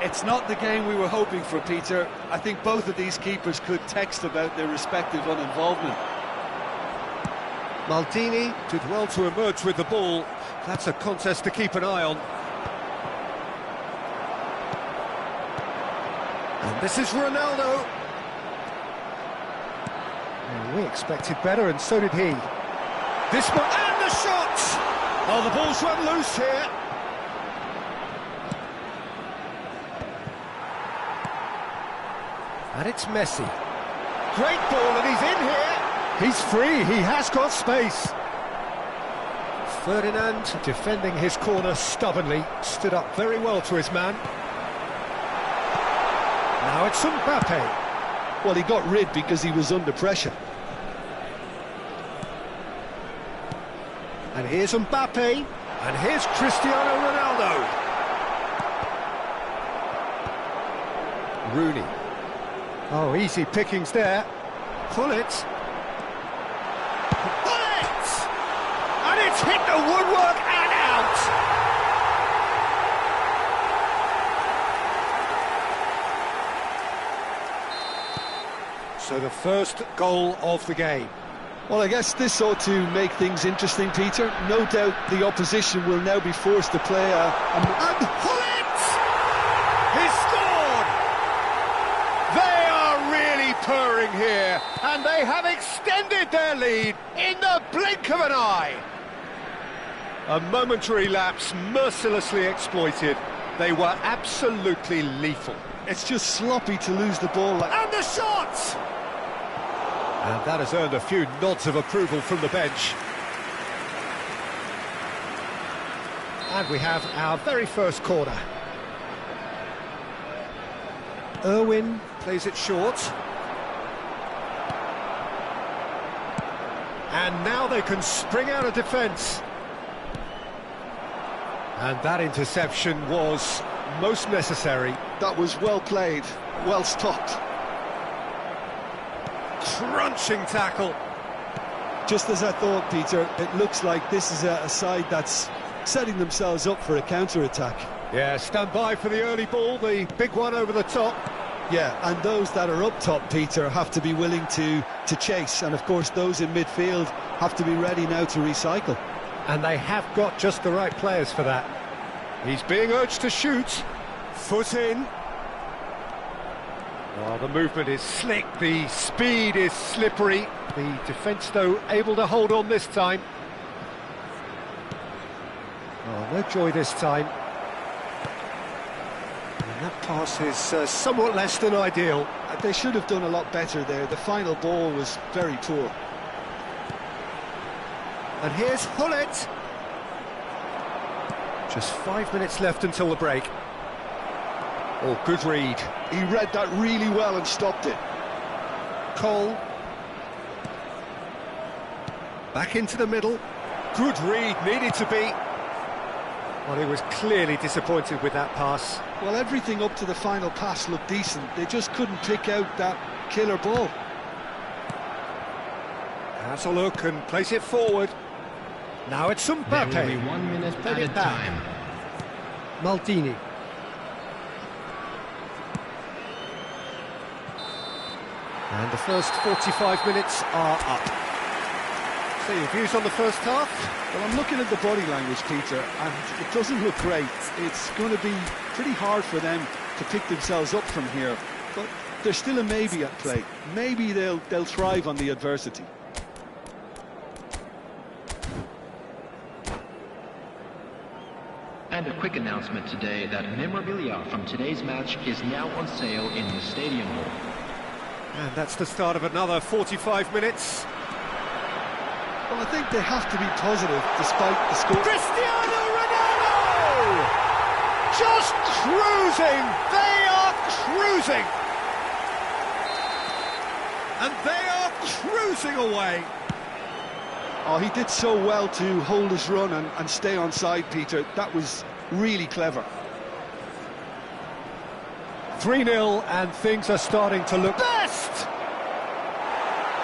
B: It's not the game we were hoping for, Peter. I think both of these keepers could text about their respective uninvolvement.
A: Maldini did well to emerge with the ball. That's a contest to keep an eye on. And this is Ronaldo. Well, we expected better, and so did he. This one, and the shot! Oh, the ball's run loose here. And it's Messi. Great ball, and he's in here. He's free, he has got space. Ferdinand, defending his corner stubbornly, stood up very well to his man. Now it's Mbappe.
B: Well, he got rid because he was under pressure.
A: And here's Mbappe. And here's Cristiano Ronaldo. Rooney. Oh, easy pickings there. Pull it. Pull it! And it's hit the woodwork and out! So the first goal of the game.
B: Well, I guess this ought to make things interesting, Peter. No doubt the opposition will now be forced to play
A: And pull it! He's scored! They are really purring here, and they have extended their lead in the blink of an eye. A momentary lapse mercilessly exploited. They were absolutely lethal.
B: It's just sloppy to lose the ball like...
A: And the shot! And that has earned a few nods of approval from the bench. And we have our very first corner. Irwin plays it short. And now they can spring out of defence. And that interception was most necessary.
B: That was well played, well stopped.
A: Crunching tackle.
B: Just as I thought, Peter, it looks like this is a side that's setting themselves up for a counter-attack.
A: Yeah, stand by for the early ball, the big one over the top.
B: Yeah, and those that are up top, Peter, have to be willing to chase, and of course those in midfield have to be ready now to recycle.
A: And they have got just the right players for that. He's being urged to shoot. Foot in. Oh, the movement is slick, the speed is slippery. The defence, though, able to hold on this time. Oh, no joy this time. And that pass is somewhat less than ideal.
B: They should have done a lot better there. The final ball was very poor.
A: And here's Hullet. Just 5 minutes left until the break. Oh, good read.
B: He read that really well and stopped it.
A: Cole. Back into the middle. Good read, needed to be. Well, he was clearly disappointed with that pass.
B: Well, everything up to the final pass looked decent. They just couldn't pick out that killer ball.
A: Has a look and place it forward. Now it's Mbappe.
C: There will be 1 minute added time.
A: Maldini. And the first 45 minutes are up. So your views on the first half?
B: Well, I'm looking at the body language, Peter, and it doesn't look great. It's going to be pretty hard for them to pick themselves up from here, but there's still a maybe at play. Maybe they'll thrive on the adversity.
C: And a quick announcement today that memorabilia from today's match is now on sale in the stadium hall.
A: And that's the start of another 45 minutes.
B: Well, I think they have to be positive despite the score.
A: Cristiano Ronaldo! Just cruising! They are cruising! And they are cruising away!
B: Oh, he did so well to hold his run and stay on side, Peter. That was really clever.
A: 3-0 and things are starting to look best!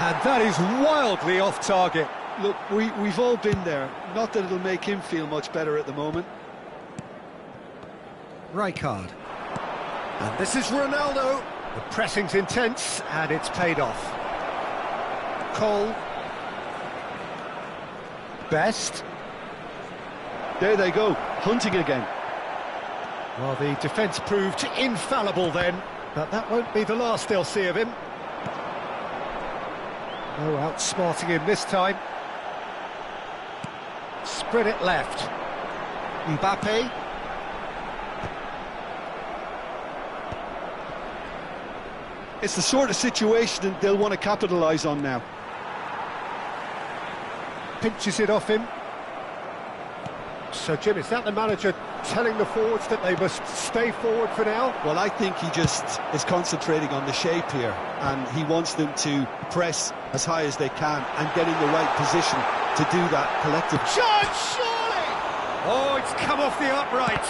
A: And that is wildly off target.
B: Look, we've all been there. Not that it'll make him feel much better at the moment.
A: Rijkaard. And this is Ronaldo. The pressing's intense and it's paid off. Cole. Best.
B: There they go, hunting again.
A: Well, the defence proved infallible then, but that won't be the last they'll see of him. No outsmarting him this time. Spread it left. Mbappe.
B: It's the sort of situation they'll want to capitalise on now.
A: Pinches it off him. So, Jim, is that the manager telling the forwards that they must stay forward for now?
B: Well, I think he just is concentrating on the shape here, and he wants them to press as high as they can and get in the right position to do that collectively.
A: Shot, surely! Oh, it's come off the upright.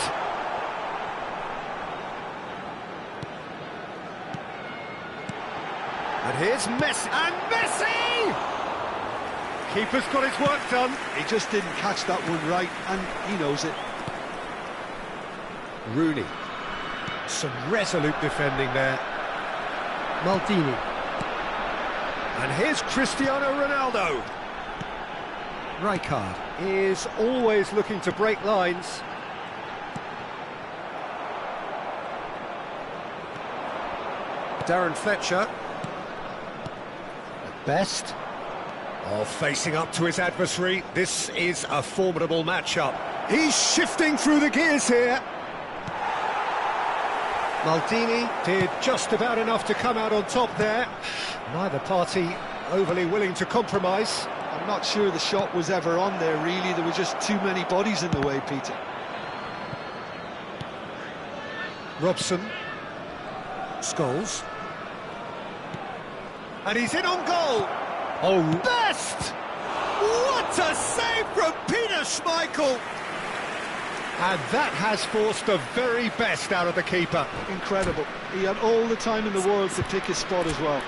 A: And here's Messi. And Messi! Keeper's got his work done.
B: He just didn't catch that one right, and he knows it.
A: Rooney. Some resolute defending there. Maldini. And here's Cristiano Ronaldo. Rijkaard is always looking to break lines. Darren Fletcher. At best. Oh, facing up to his adversary. This is a formidable matchup. He's shifting through the gears here. Maldini did just about enough to come out on top there. Neither party overly willing to compromise.
B: I'm not sure the shot was ever on there, really. There were just too many bodies in the way, Peter.
A: Robson. Scholes. And he's in on goal. Oh, best! What a save from Peter Schmeichel! And that has forced the very best out of the keeper.
B: Incredible. He had all the time in the world to pick his spot as well.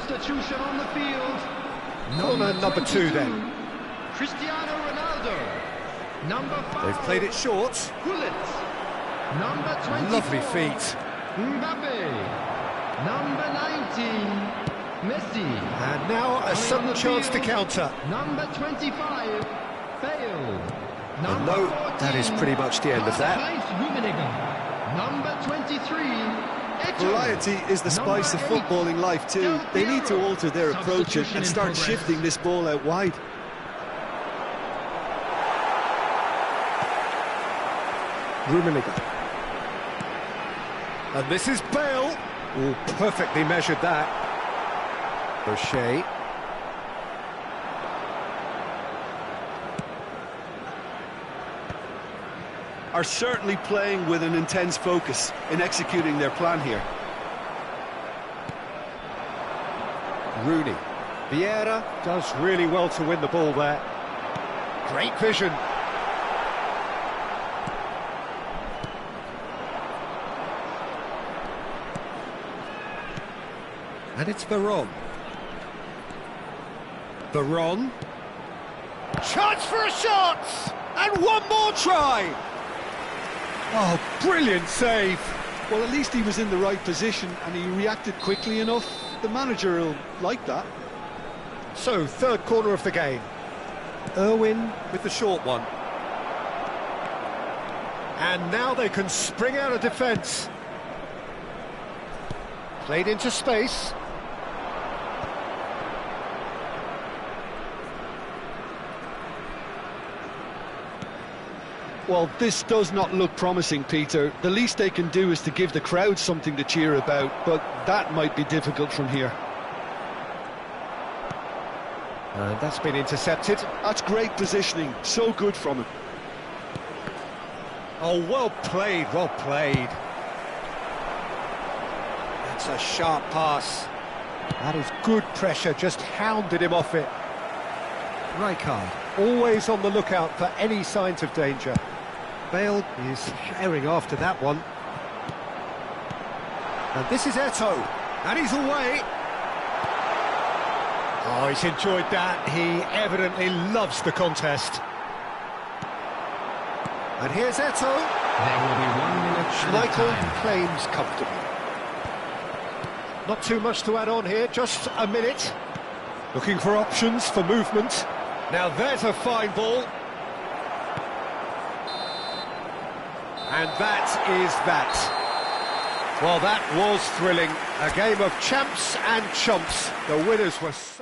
C: substitution on the field.
A: Corner number 2 then.
C: Cristiano Ronaldo. Number 5.
A: They've played it short.
C: Gullit. Number 24.
A: Lovely feet.
C: Mbappe. Number 19. Messi.
A: And now a sudden chance to counter.
C: Number 25. Failed.
A: And no, that is pretty much the end of that.
C: Number 23.
B: Variety is the spice of footballing life too. They need to alter their approach and start shifting this ball out wide.
A: Rummenigge. And this is Bale. Oh, perfectly measured that. O'Shea.
B: Are certainly playing with an intense focus in executing their plan here.
A: Rooney. Vieira does really well to win the ball there. Great vision. And it's Veron. Veron. Chance for a shot! And one more try! Oh, brilliant save.
B: Well, at least he was in the right position and he reacted quickly enough. The manager will like that.
A: So, third corner of the game. Irwin with the short one. And now they can spring out of defence. Played into space.
B: Well, this does not look promising, Peter. The least they can do is to give the crowd something to cheer about, but that might be difficult from here.
A: And that's been intercepted.
B: That's great positioning, so good from him.
A: Oh, well played, well played. That's a sharp pass. That is good pressure, just hounded him off it. Rijkaard, always on the lookout for any signs of danger. Bale is herring after that one. And this is Eto'o, and he's away. Oh, he's enjoyed that. He evidently loves the contest. And here's Eto'o.
C: There will be 1 minute
A: Schmeichel
C: time.
A: claims comfortably. Not too much to add on here, just a minute. Looking for options for movement. Now there's a fine ball. And that is that. Well, that was thrilling. A game of champs and chumps. The winners were so...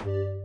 A: you.